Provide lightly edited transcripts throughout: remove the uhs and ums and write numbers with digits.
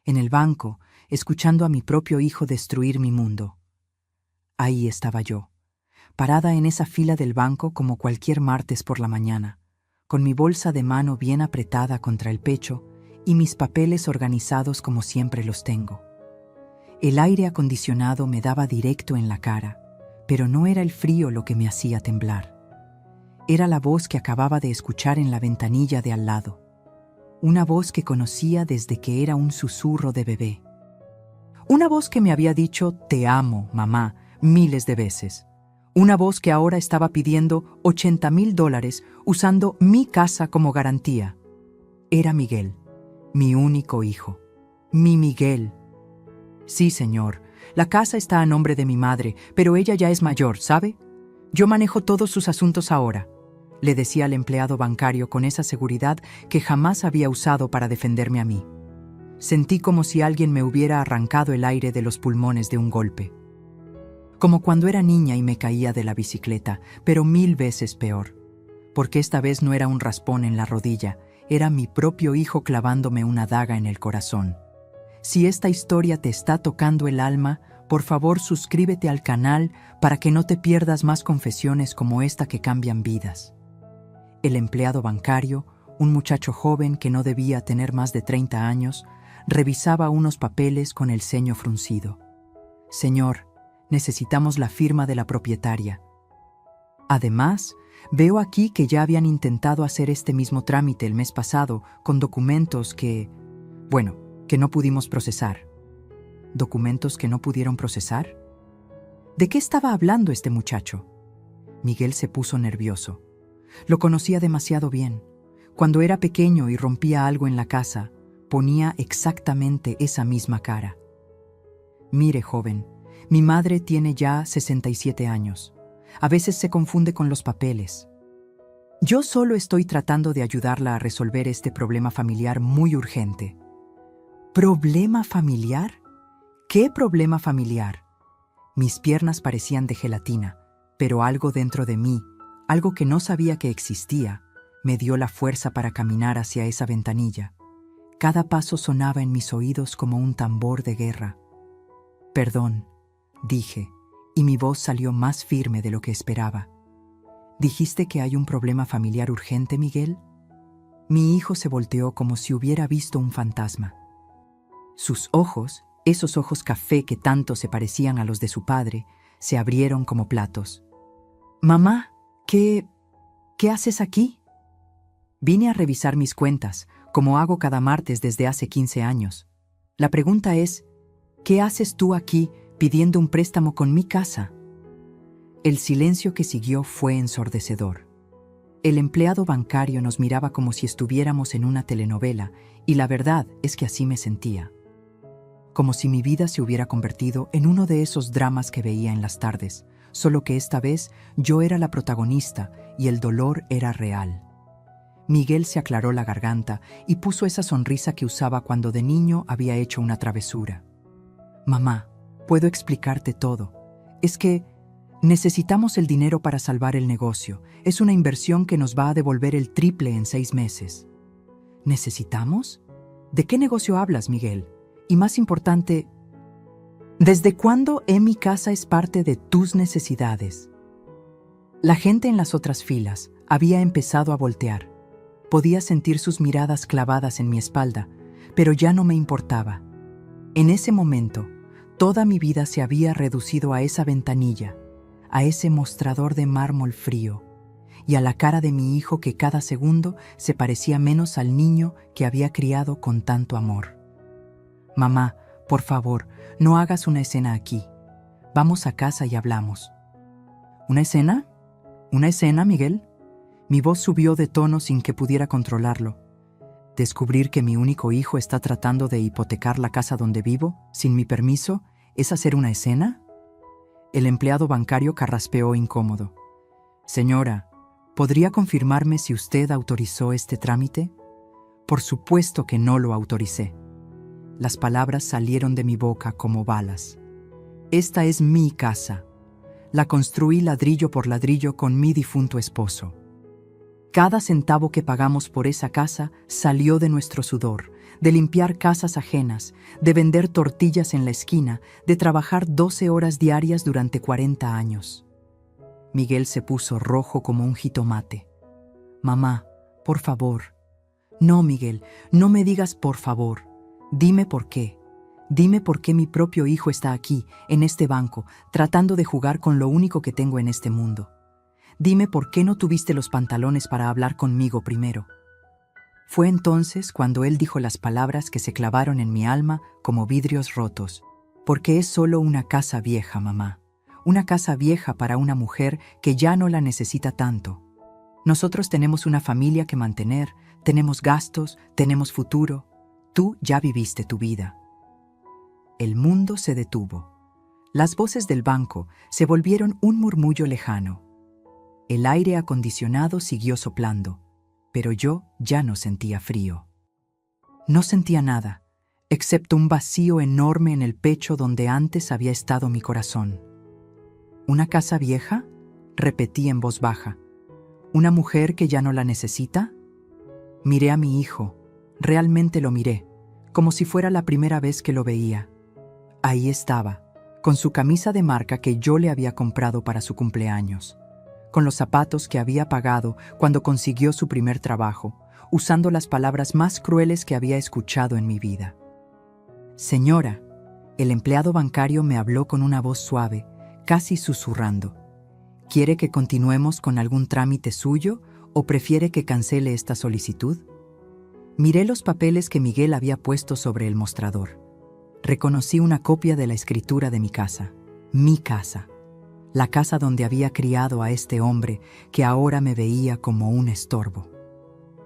en el banco, escuchando a mi propio hijo destruir mi mundo. Ahí estaba yo, parada en esa fila del banco como cualquier martes por la mañana, con mi bolsa de mano bien apretada contra el pecho y mis papeles organizados como siempre los tengo. El aire acondicionado me daba directo en la cara, pero no era el frío lo que me hacía temblar. Era la voz que acababa de escuchar en la ventanilla de al lado. Una voz que conocía desde que era un susurro de bebé. Una voz que me había dicho «Te amo, mamá», miles de veces. Una voz que ahora estaba pidiendo $80,000 usando mi casa como garantía. Era Miguel, mi único hijo. Mi Miguel. Sí, señor, la casa está a nombre de mi madre, pero ella ya es mayor, ¿sabe? Yo manejo todos sus asuntos ahora, le decía al empleado bancario con esa seguridad que jamás había usado para defenderme a mí. Sentí como si alguien me hubiera arrancado el aire de los pulmones de un golpe. Como cuando era niña y me caía de la bicicleta, pero 1000 veces peor. Porque esta vez no era un raspón en la rodilla, era mi propio hijo clavándome una daga en el corazón. Si esta historia te está tocando el alma, por favor suscríbete al canal para que no te pierdas más confesiones como esta que cambian vidas. El empleado bancario, un muchacho joven que no debía tener más de 30 años, revisaba unos papeles con el ceño fruncido. Señor, necesitamos la firma de la propietaria. Además, veo aquí que ya habían intentado hacer este mismo trámite el mes pasado con documentos que no pudimos procesar. ¿Documentos que no pudieron procesar? ¿De qué estaba hablando este muchacho? Miguel se puso nervioso. Lo conocía demasiado bien. Cuando era pequeño y rompía algo en la casa, ponía exactamente esa misma cara. Mire, joven, mi madre tiene ya 67 años. A veces se confunde con los papeles. Yo solo estoy tratando de ayudarla a resolver este problema familiar muy urgente. ¿Problema familiar? ¿Qué problema familiar? Mis piernas parecían de gelatina, pero algo dentro de mí, algo que no sabía que existía, me dio la fuerza para caminar hacia esa ventanilla. Cada paso sonaba en mis oídos como un tambor de guerra. Perdón, dije, y mi voz salió más firme de lo que esperaba. ¿Dijiste que hay un problema familiar urgente, Miguel? Mi hijo se volteó como si hubiera visto un fantasma. Sus ojos, esos ojos café que tanto se parecían a los de su padre, se abrieron como platos. Mamá, ¿qué haces aquí? Vine a revisar mis cuentas, como hago cada martes desde hace 15 años. La pregunta es, ¿qué haces tú aquí pidiendo un préstamo con mi casa? El silencio que siguió fue ensordecedor. El empleado bancario nos miraba como si estuviéramos en una telenovela, y la verdad es que así me sentía. Como si mi vida se hubiera convertido en uno de esos dramas que veía en las tardes, solo que esta vez yo era la protagonista y el dolor era real. Miguel se aclaró la garganta y puso esa sonrisa que usaba cuando de niño había hecho una travesura. Mamá, puedo explicarte todo. Es que necesitamos el dinero para salvar el negocio. Es una inversión que nos va a devolver el triple en 6 meses. ¿Necesitamos? ¿De qué negocio hablas, Miguel? Y más importante, ¿desde cuándo mi casa es parte de tus necesidades? La gente en las otras filas había empezado a voltear. Podía sentir sus miradas clavadas en mi espalda, pero ya no me importaba. En ese momento, toda mi vida se había reducido a esa ventanilla, a ese mostrador de mármol frío, y a la cara de mi hijo que cada segundo se parecía menos al niño que había criado con tanto amor. Mamá, por favor, no hagas una escena aquí. Vamos a casa y hablamos. ¿Una escena? ¿Una escena, Miguel? Mi voz subió de tono sin que pudiera controlarlo. ¿Descubrir que mi único hijo está tratando de hipotecar la casa donde vivo, sin mi permiso, es hacer una escena? El empleado bancario carraspeó incómodo. Señora, ¿podría confirmarme si usted autorizó este trámite? Por supuesto que no lo autoricé. Las palabras salieron de mi boca como balas. Esta es mi casa. La construí ladrillo por ladrillo con mi difunto esposo. Cada centavo que pagamos por esa casa salió de nuestro sudor, de limpiar casas ajenas, de vender tortillas en la esquina, de trabajar 12 horas diarias durante 40 años. Miguel se puso rojo como un jitomate. Mamá, por favor. No, Miguel, no me digas por favor. Dime por qué. Dime por qué mi propio hijo está aquí, en este banco, tratando de jugar con lo único que tengo en este mundo. Dime por qué no tuviste los pantalones para hablar conmigo primero. Fue entonces cuando él dijo las palabras que se clavaron en mi alma como vidrios rotos. Porque es solo una casa vieja, mamá. Una casa vieja para una mujer que ya no la necesita tanto. Nosotros tenemos una familia que mantener, tenemos gastos, tenemos futuro. Tú ya viviste tu vida. El mundo se detuvo. Las voces del banco se volvieron un murmullo lejano. El aire acondicionado siguió soplando, pero yo ya no sentía frío. No sentía nada, excepto un vacío enorme en el pecho donde antes había estado mi corazón. ¿Una casa vieja?, repetí en voz baja. ¿Una mujer que ya no la necesita? Miré a mi hijo, realmente lo miré, como si fuera la primera vez que lo veía. Ahí estaba, con su camisa de marca que yo le había comprado para su cumpleaños, con los zapatos que había pagado cuando consiguió su primer trabajo, usando las palabras más crueles que había escuchado en mi vida. Señora, el empleado bancario me habló con una voz suave, casi susurrando. ¿Quiere que continuemos con algún trámite suyo o prefiere que cancele esta solicitud? Miré los papeles que Miguel había puesto sobre el mostrador. Reconocí una copia de la escritura de mi casa, la casa donde había criado a este hombre que ahora me veía como un estorbo.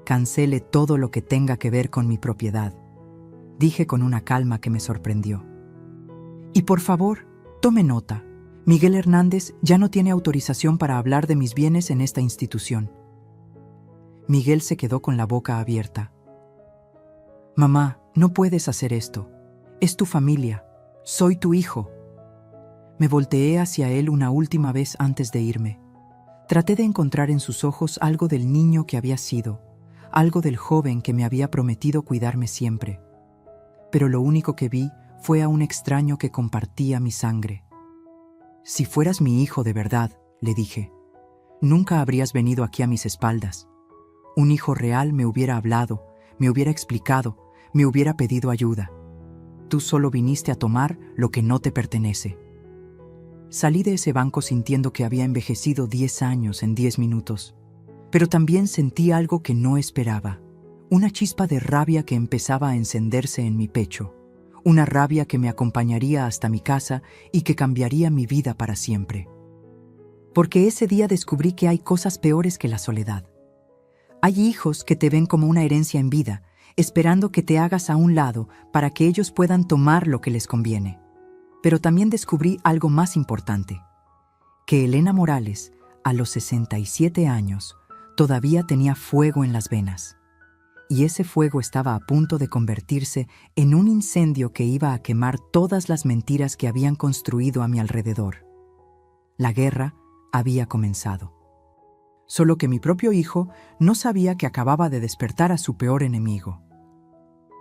Cancele todo lo que tenga que ver con mi propiedad, dije con una calma que me sorprendió. Y por favor, tome nota. Miguel Hernández ya no tiene autorización para hablar de mis bienes en esta institución. Miguel se quedó con la boca abierta. Mamá, no puedes hacer esto. Es tu familia. Soy tu hijo. Me volteé hacia él una última vez antes de irme. Traté de encontrar en sus ojos algo del niño que había sido, algo del joven que me había prometido cuidarme siempre. Pero lo único que vi fue a un extraño que compartía mi sangre. Si fueras mi hijo de verdad, le dije, nunca habrías venido aquí a mis espaldas. Un hijo real me hubiera hablado, me hubiera explicado, me hubiera pedido ayuda. Tú solo viniste a tomar lo que no te pertenece. Salí de ese banco sintiendo que había envejecido 10 años en 10 minutos. Pero también sentí algo que no esperaba. Una chispa de rabia que empezaba a encenderse en mi pecho. Una rabia que me acompañaría hasta mi casa y que cambiaría mi vida para siempre. Porque ese día descubrí que hay cosas peores que la soledad. Hay hijos que te ven como una herencia en vida, esperando que te hagas a un lado para que ellos puedan tomar lo que les conviene. Pero también descubrí algo más importante, que Elena Morales, a los 67 años, todavía tenía fuego en las venas. Y ese fuego estaba a punto de convertirse en un incendio que iba a quemar todas las mentiras que habían construido a mi alrededor. La guerra había comenzado. Solo que mi propio hijo no sabía que acababa de despertar a su peor enemigo.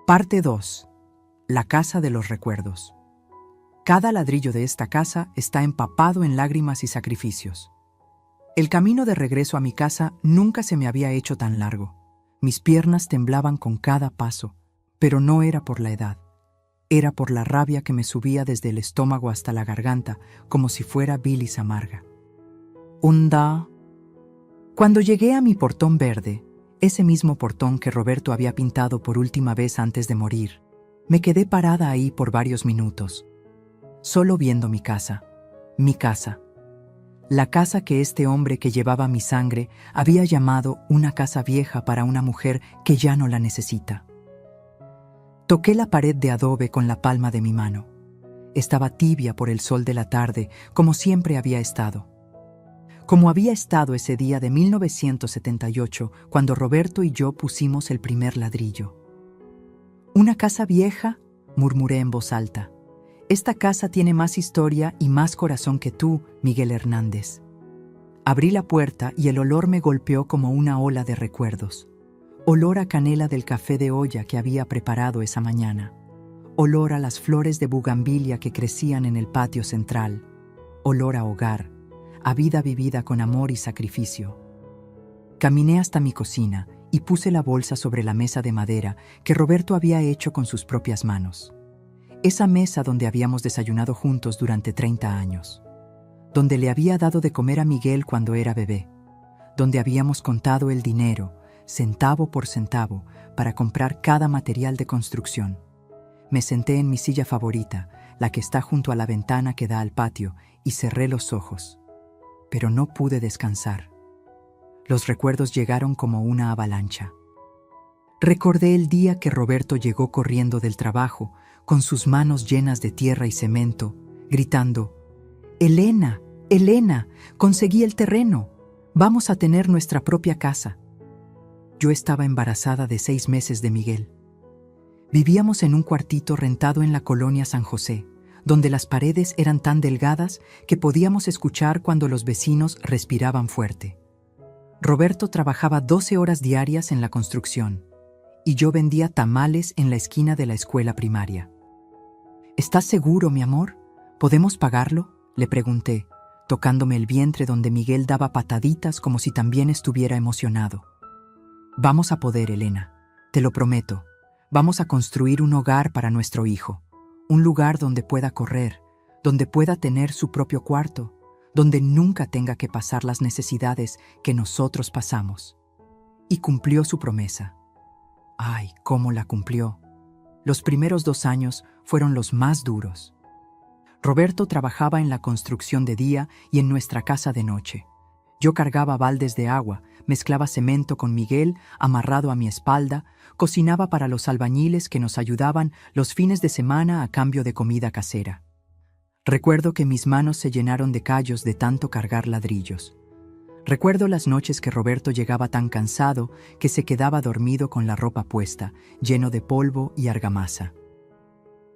Parte 2. La casa de los recuerdos. Cada ladrillo de esta casa está empapado en lágrimas y sacrificios. El camino de regreso a mi casa nunca se me había hecho tan largo. Mis piernas temblaban con cada paso, pero no era por la edad. Era por la rabia que me subía desde el estómago hasta la garganta, como si fuera bilis amarga. Cuando llegué a mi portón verde, ese mismo portón que Roberto había pintado por última vez antes de morir, me quedé parada ahí por varios minutos, solo viendo mi casa, la casa que este hombre que llevaba mi sangre había llamado una casa vieja para una mujer que ya no la necesita. Toqué la pared de adobe con la palma de mi mano. Estaba tibia por el sol de la tarde, como siempre había estado. Como había estado ese día de 1978, cuando Roberto y yo pusimos el primer ladrillo. ¿Una casa vieja?, murmuré en voz alta. Esta casa tiene más historia y más corazón que tú, Miguel Hernández. Abrí la puerta y el olor me golpeó como una ola de recuerdos. Olor a canela del café de olla que había preparado esa mañana. Olor a las flores de bugambilia que crecían en el patio central. Olor a hogar, a vida vivida con amor y sacrificio. Caminé hasta mi cocina y puse la bolsa sobre la mesa de madera que Roberto había hecho con sus propias manos. Esa mesa donde habíamos desayunado juntos durante 30 años. Donde le había dado de comer a Miguel cuando era bebé. Donde habíamos contado el dinero, centavo por centavo, para comprar cada material de construcción. Me senté en mi silla favorita, la que está junto a la ventana que da al patio, y cerré los ojos. Pero no pude descansar. Los recuerdos llegaron como una avalancha. Recordé el día que Roberto llegó corriendo del trabajo, con sus manos llenas de tierra y cemento, gritando: «Elena, Elena, conseguí el terreno. Vamos a tener nuestra propia casa». Yo estaba embarazada de 6 meses de Miguel. Vivíamos en un cuartito rentado en la colonia San José, donde las paredes eran tan delgadas que podíamos escuchar cuando los vecinos respiraban fuerte. Roberto trabajaba 12 horas diarias en la construcción y yo vendía tamales en la esquina de la escuela primaria. «¿Estás seguro, mi amor? ¿Podemos pagarlo?», le pregunté, tocándome el vientre donde Miguel daba pataditas como si también estuviera emocionado. «Vamos a poder, Elena, te lo prometo. Vamos a construir un hogar para nuestro hijo, un lugar donde pueda correr, donde pueda tener su propio cuarto, donde nunca tenga que pasar las necesidades que nosotros pasamos». Y cumplió su promesa. ¡Ay, cómo la cumplió! Los primeros 2 años fueron los más duros. Roberto trabajaba en la construcción de día y en nuestra casa de noche. Yo cargaba baldes de agua, mezclaba cemento con Miguel amarrado a mi espalda, cocinaba para los albañiles que nos ayudaban los fines de semana a cambio de comida casera. Recuerdo que mis manos se llenaron de callos de tanto cargar ladrillos. Recuerdo las noches que Roberto llegaba tan cansado que se quedaba dormido con la ropa puesta, lleno de polvo y argamasa.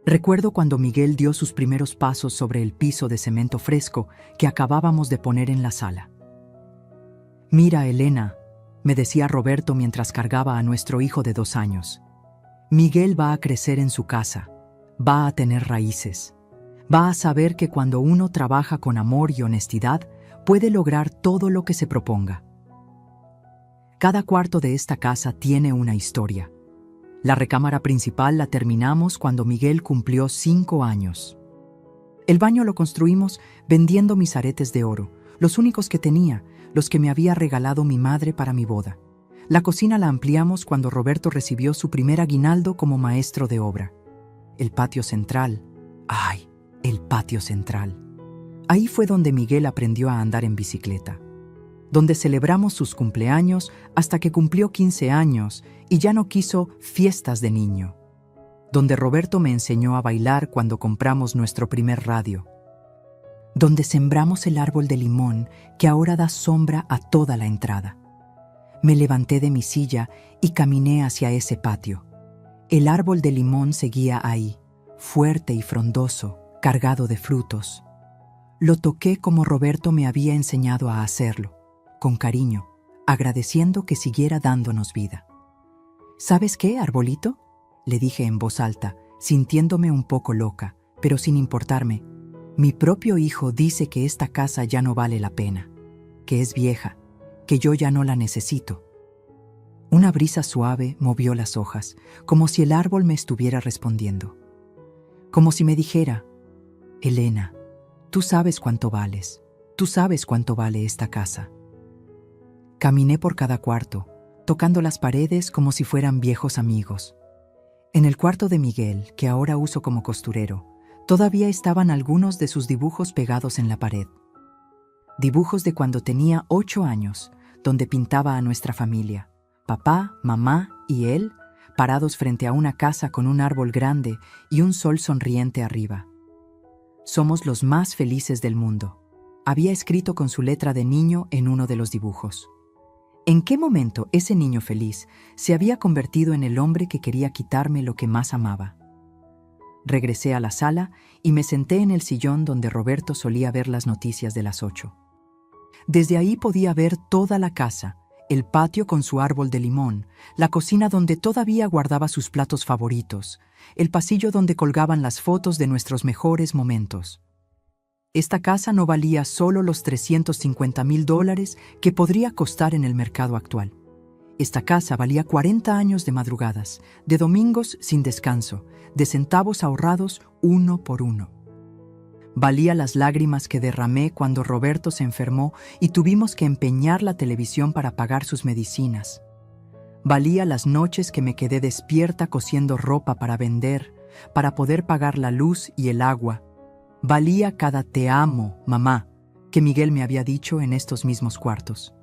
Recuerdo cuando Miguel dio sus primeros pasos sobre el piso de cemento fresco que acabábamos de poner en la sala. «Mira, Elena», me decía Roberto mientras cargaba a nuestro hijo de 2 años. «Miguel va a crecer en su casa, va a tener raíces, va a saber que cuando uno trabaja con amor y honestidad, puede lograr todo lo que se proponga». Cada cuarto de esta casa tiene una historia. La recámara principal la terminamos cuando Miguel cumplió 5 años. El baño lo construimos vendiendo mis aretes de oro, los únicos que tenía, los que me había regalado mi madre para mi boda. La cocina la ampliamos cuando Roberto recibió su primer aguinaldo como maestro de obra. El patio central. ¡Ay! El patio central. Ahí fue donde Miguel aprendió a andar en bicicleta. Donde celebramos sus cumpleaños hasta que cumplió 15 años y ya no quiso fiestas de niño. Donde Roberto me enseñó a bailar cuando compramos nuestro primer radio. Donde sembramos el árbol de limón que ahora da sombra a toda la entrada. Me levanté de mi silla y caminé hacia ese patio. El árbol de limón seguía ahí, fuerte y frondoso, cargado de frutos. Lo toqué como Roberto me había enseñado a hacerlo, con cariño, agradeciendo que siguiera dándonos vida. «¿Sabes qué, arbolito?», le dije en voz alta, sintiéndome un poco loca, pero sin importarme. «Mi propio hijo dice que esta casa ya no vale la pena, que es vieja, que yo ya no la necesito». Una brisa suave movió las hojas, como si el árbol me estuviera respondiendo. Como si me dijera: «Elena, tú sabes cuánto vales, tú sabes cuánto vale esta casa». Caminé por cada cuarto, tocando las paredes como si fueran viejos amigos. En el cuarto de Miguel, que ahora uso como costurero, todavía estaban algunos de sus dibujos pegados en la pared. Dibujos de cuando tenía 8 años, donde pintaba a nuestra familia, papá, mamá y él, parados frente a una casa con un árbol grande y un sol sonriente arriba. «Somos los más felices del mundo», había escrito con su letra de niño en uno de los dibujos. ¿En qué momento ese niño feliz se había convertido en el hombre que quería quitarme lo que más amaba? Regresé a la sala y me senté en el sillón donde Roberto solía ver las noticias de las 8. Desde ahí podía ver toda la casa, el patio con su árbol de limón, la cocina donde todavía guardaba sus platos favoritos, el pasillo donde colgaban las fotos de nuestros mejores momentos. Esta casa no valía solo los $350,000 que podría costar en el mercado actual. Esta casa valía 40 años de madrugadas, de domingos sin descanso, de centavos ahorrados uno por uno. Valía las lágrimas que derramé cuando Roberto se enfermó y tuvimos que empeñar la televisión para pagar sus medicinas. Valía las noches que me quedé despierta cosiendo ropa para vender, para poder pagar la luz y el agua. Valía cada "te amo, mamá", que Miguel me había dicho en estos mismos cuartos.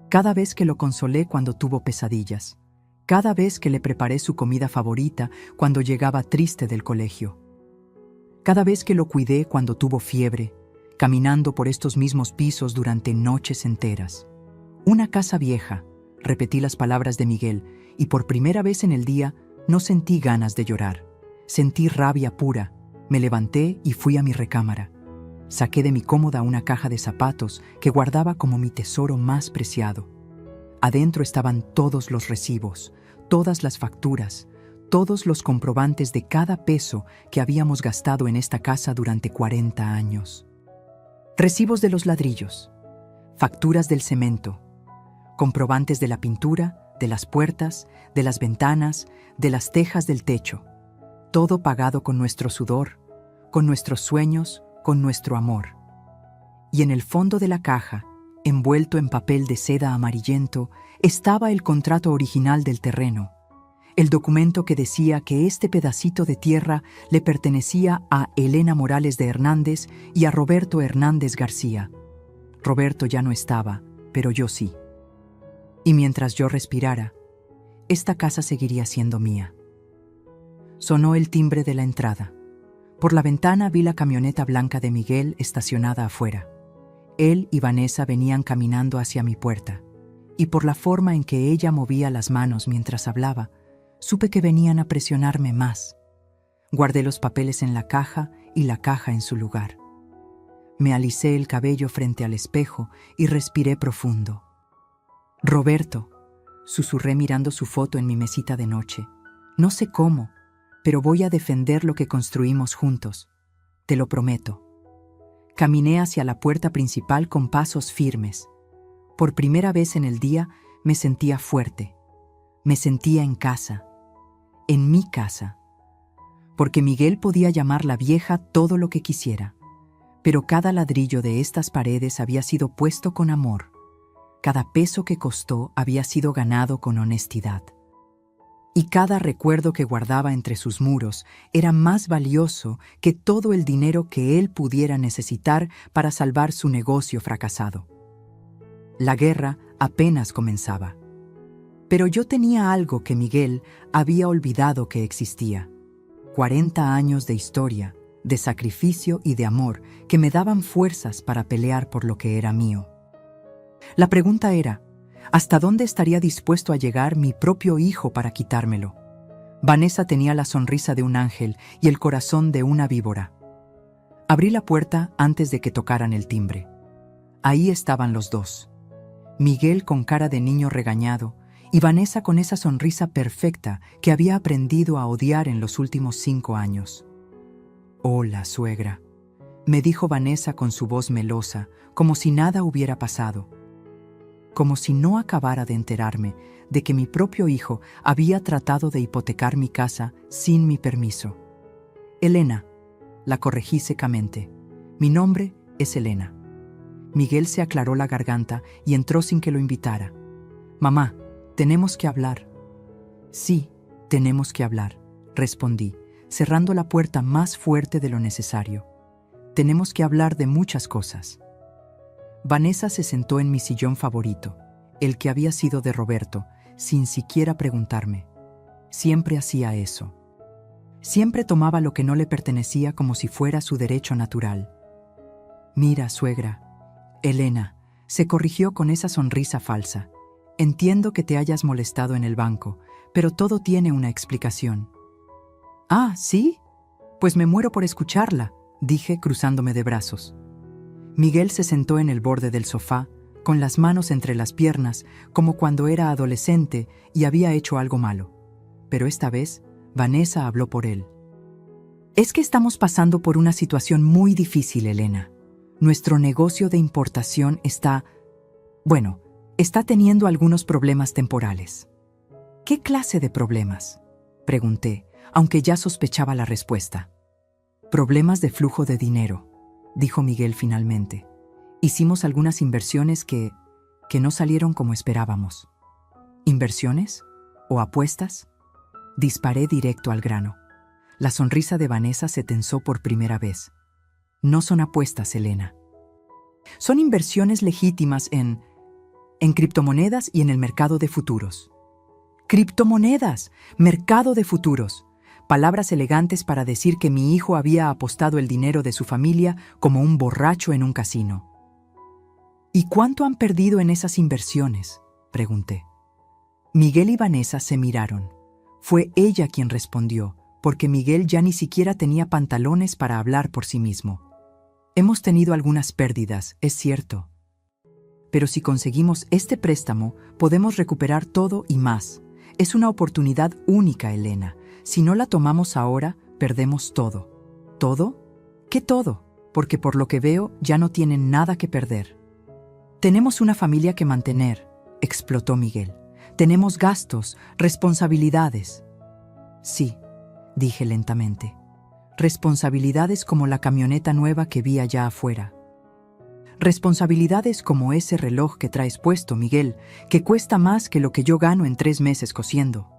Cada vez que lo consolé cuando tuvo pesadillas. Cada vez que le preparé su comida favorita cuando llegaba triste del colegio. Cada vez que lo cuidé cuando tuvo fiebre, caminando por estos mismos pisos durante noches enteras. Una casa vieja, repetí las palabras de Miguel, y por primera vez en el día no sentí ganas de llorar. Sentí rabia pura. Me levanté y fui a mi recámara. Saqué de mi cómoda una caja de zapatos que guardaba como mi tesoro más preciado. Adentro estaban todos los recibos, todas las facturas, todos los comprobantes de cada peso que habíamos gastado en esta casa durante 40 años. Recibos de los ladrillos, facturas del cemento, comprobantes de la pintura, de las puertas, de las ventanas, de las tejas del techo. Todo pagado con nuestro sudor, con nuestros sueños, con nuestro amor. Y en el fondo de la caja, envuelto en papel de seda amarillento, estaba el contrato original del terreno, el documento que decía que este pedacito de tierra le pertenecía a Elena Morales de Hernández y a Roberto Hernández García. Roberto ya no estaba, pero yo sí. Y mientras yo respirara, esta casa seguiría siendo mía. Sonó el timbre de la entrada. Por la ventana vi la camioneta blanca de Miguel estacionada afuera. Él y Vanessa venían caminando hacia mi puerta, y por la forma en que ella movía las manos mientras hablaba, supe que venían a presionarme más. Guardé los papeles en la caja y la caja en su lugar. Me alicé el cabello frente al espejo y respiré profundo. «Roberto», susurré mirando su foto en mi mesita de noche. «No sé cómo, pero voy a defender lo que construimos juntos. Te lo prometo». Caminé hacia la puerta principal con pasos firmes. Por primera vez en el día me sentía fuerte. Me sentía en casa. En mi casa. Porque Miguel podía llamarla vieja todo lo que quisiera. Pero cada ladrillo de estas paredes había sido puesto con amor. Cada peso que costó había sido ganado con honestidad. Y cada recuerdo que guardaba entre sus muros era más valioso que todo el dinero que él pudiera necesitar para salvar su negocio fracasado. La guerra apenas comenzaba. Pero yo tenía algo que Miguel había olvidado que existía. 40 años de historia, de sacrificio y de amor que me daban fuerzas para pelear por lo que era mío. La pregunta era, ¿hasta dónde estaría dispuesto a llegar mi propio hijo para quitármelo? Vanessa tenía la sonrisa de un ángel y el corazón de una víbora. Abrí la puerta antes de que tocaran el timbre. Ahí estaban los dos. Miguel con cara de niño regañado y Vanessa con esa sonrisa perfecta que había aprendido a odiar en los últimos 5 años. «Hola, suegra», me dijo Vanessa con su voz melosa, como si nada hubiera pasado. Como si no acabara de enterarme de que mi propio hijo había tratado de hipotecar mi casa sin mi permiso. «Elena», la corregí secamente. «Mi nombre es Elena». Miguel se aclaró la garganta y entró sin que lo invitara. «Mamá, tenemos que hablar». «Sí, tenemos que hablar», respondí, cerrando la puerta más fuerte de lo necesario. «Tenemos que hablar de muchas cosas». Vanessa se sentó en mi sillón favorito, el que había sido de Roberto, sin siquiera preguntarme. Siempre hacía eso. Siempre tomaba lo que no le pertenecía como si fuera su derecho natural. «Mira, suegra». «Elena», se corrigió con esa sonrisa falsa. «Entiendo que te hayas molestado en el banco, pero todo tiene una explicación». «Ah, ¿sí? Pues me muero por escucharla», dije cruzándome de brazos. Miguel se sentó en el borde del sofá, con las manos entre las piernas, como cuando era adolescente y había hecho algo malo. Pero esta vez, Vanessa habló por él. Es que estamos pasando por una situación muy difícil, Elena. Nuestro negocio de importación está teniendo algunos problemas temporales. ¿Qué clase de problemas?, pregunté, aunque ya sospechaba la respuesta. Problemas de flujo de dinero, dijo Miguel finalmente. Hicimos algunas inversiones que no salieron como esperábamos. ¿Inversiones? ¿O apuestas? Disparé directo al grano. La sonrisa de Vanessa se tensó por primera vez. No son apuestas, Elena. Son inversiones legítimas en criptomonedas y en el mercado de futuros. ¡Criptomonedas! ¡Mercado de futuros! Palabras elegantes para decir que mi hijo había apostado el dinero de su familia como un borracho en un casino. ¿Y cuánto han perdido en esas inversiones?, pregunté. Miguel y Vanessa se miraron. Fue ella quien respondió, porque Miguel ya ni siquiera tenía pantalones para hablar por sí mismo. Hemos tenido algunas pérdidas, es cierto. Pero si conseguimos este préstamo, podemos recuperar todo y más. Es una oportunidad única, Elena. Si no la tomamos ahora, perdemos todo. ¿Todo? ¿Qué todo? Porque por lo que veo, ya no tienen nada que perder. Tenemos una familia que mantener, explotó Miguel. Tenemos gastos, responsabilidades. Sí, dije lentamente. Responsabilidades como la camioneta nueva que vi allá afuera. Responsabilidades como ese reloj que traes puesto, Miguel, que cuesta más que lo que yo gano en 3 meses cosiendo.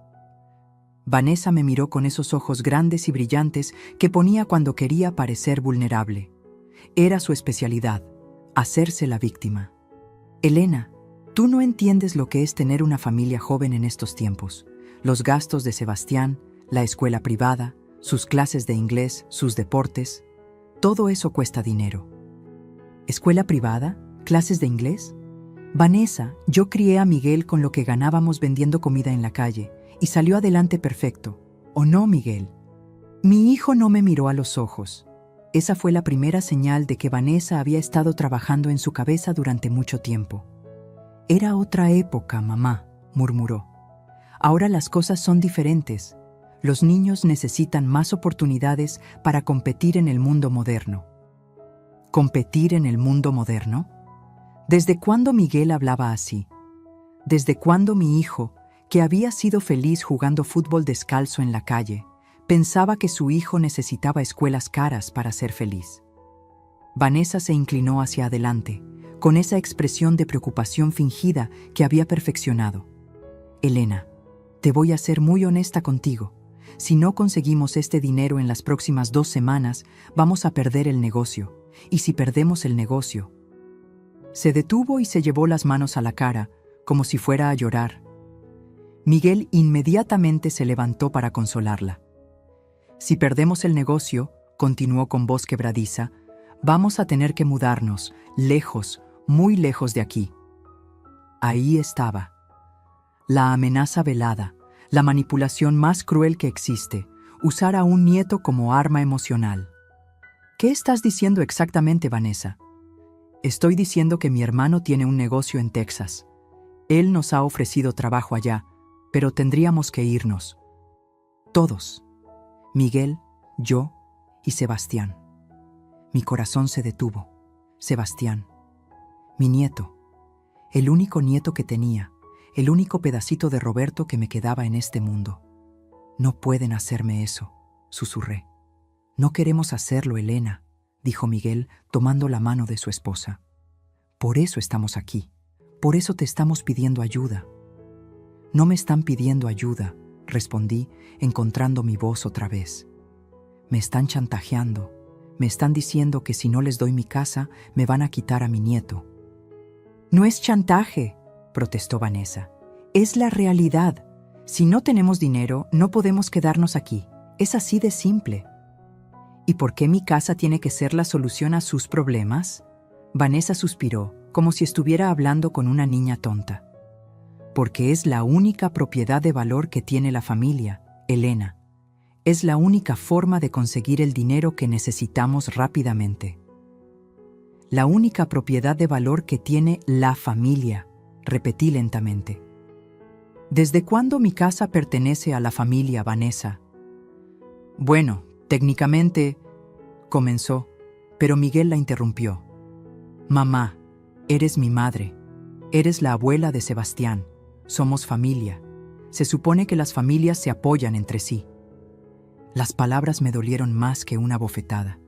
Vanessa me miró con esos ojos grandes y brillantes que ponía cuando quería parecer vulnerable. Era su especialidad, hacerse la víctima. Elena, tú no entiendes lo que es tener una familia joven en estos tiempos. Los gastos de Sebastián, la escuela privada, sus clases de inglés, sus deportes, todo eso cuesta dinero. ¿Escuela privada? ¿Clases de inglés? Vanessa, yo crié a Miguel con lo que ganábamos vendiendo comida en la calle y salió adelante perfecto. ¿O no, Miguel? Mi hijo no me miró a los ojos. Esa fue la primera señal de que Vanessa había estado trabajando en su cabeza durante mucho tiempo. Era otra época, mamá, murmuró. Ahora las cosas son diferentes. Los niños necesitan más oportunidades para competir en el mundo moderno. ¿Competir en el mundo moderno? ¿Desde cuándo Miguel hablaba así? ¿Desde cuándo mi hijo, que había sido feliz jugando fútbol descalzo en la calle, pensaba que su hijo necesitaba escuelas caras para ser feliz? Vanessa se inclinó hacia adelante, con esa expresión de preocupación fingida que había perfeccionado. Elena, te voy a ser muy honesta contigo. Si no conseguimos este dinero en las próximas 2 semanas, vamos a perder el negocio. Y si perdemos el negocio... Se detuvo y se llevó las manos a la cara, como si fuera a llorar. Miguel inmediatamente se levantó para consolarla. Si perdemos el negocio, continuó con voz quebradiza, vamos a tener que mudarnos, lejos, muy lejos de aquí. Ahí estaba. La amenaza velada, la manipulación más cruel que existe, usar a un nieto como arma emocional. ¿Qué estás diciendo exactamente, Vanessa? Estoy diciendo que mi hermano tiene un negocio en Texas. Él nos ha ofrecido trabajo allá, pero tendríamos que irnos. Todos. Miguel, yo y Sebastián. Mi corazón se detuvo. Sebastián. Mi nieto. El único nieto que tenía. El único pedacito de Roberto que me quedaba en este mundo. No pueden hacerme eso, susurré. No queremos hacerlo, Elena, dijo Miguel, tomando la mano de su esposa. Por eso estamos aquí. Por eso te estamos pidiendo ayuda. No me están pidiendo ayuda, respondí, encontrando mi voz otra vez. Me están chantajeando. Me están diciendo que si no les doy mi casa, me van a quitar a mi nieto. No es chantaje, protestó Vanessa. Es la realidad. Si no tenemos dinero, no podemos quedarnos aquí. Es así de simple. ¿Y por qué mi casa tiene que ser la solución a sus problemas? Vanessa suspiró, como si estuviera hablando con una niña tonta. Porque es la única propiedad de valor que tiene la familia, Elena. Es la única forma de conseguir el dinero que necesitamos rápidamente. la única propiedad de valor que tiene la familia, repetí lentamente. ¿Desde cuándo mi casa pertenece a la familia, Vanessa? Bueno, técnicamente, comenzó, pero Miguel la interrumpió. Mamá, eres mi madre. Eres la abuela de Sebastián. Somos familia. Se supone que las familias se apoyan entre sí. Las palabras me dolieron más que una bofetada,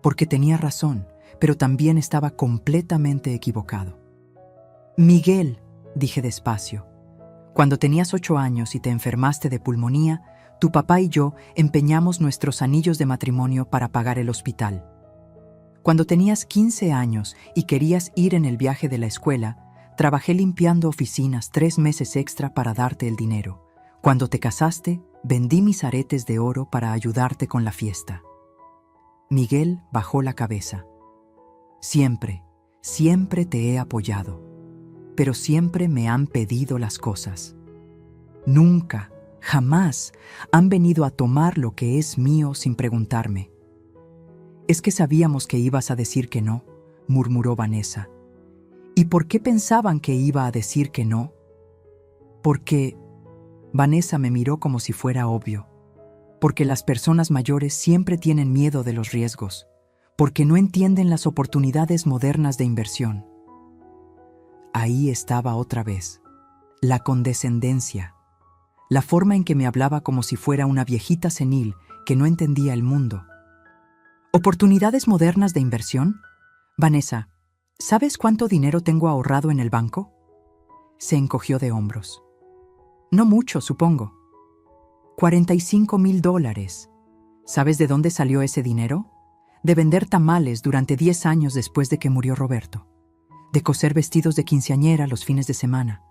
porque tenía razón, pero también estaba completamente equivocado. Miguel, dije despacio, cuando tenías 8 años y te enfermaste de pulmonía, tu papá y yo empeñamos nuestros anillos de matrimonio para pagar el hospital. Cuando tenías 15 años y querías ir en el viaje de la escuela, trabajé limpiando oficinas 3 meses extra para darte el dinero. Cuando te casaste, vendí mis aretes de oro para ayudarte con la fiesta. Miguel bajó la cabeza. Siempre, siempre te he apoyado, pero siempre me han pedido las cosas. Nunca, jamás han venido a tomar lo que es mío sin preguntarme. Es que sabíamos que ibas a decir que no, murmuró Vanessa. ¿Y por qué pensaban que iba a decir que no? Porque Vanessa me miró como si fuera obvio. Porque las personas mayores siempre tienen miedo de los riesgos. Porque no entienden las oportunidades modernas de inversión. Ahí estaba otra vez. La condescendencia. La forma en que me hablaba como si fuera una viejita senil que no entendía el mundo. ¿Oportunidades modernas de inversión? Vanessa, ¿sabes cuánto dinero tengo ahorrado en el banco? Se encogió de hombros. No mucho, supongo. $45,000. ¿Sabes de dónde salió ese dinero? De vender tamales durante 10 años después de que murió Roberto. De coser vestidos de quinceañera los fines de semana.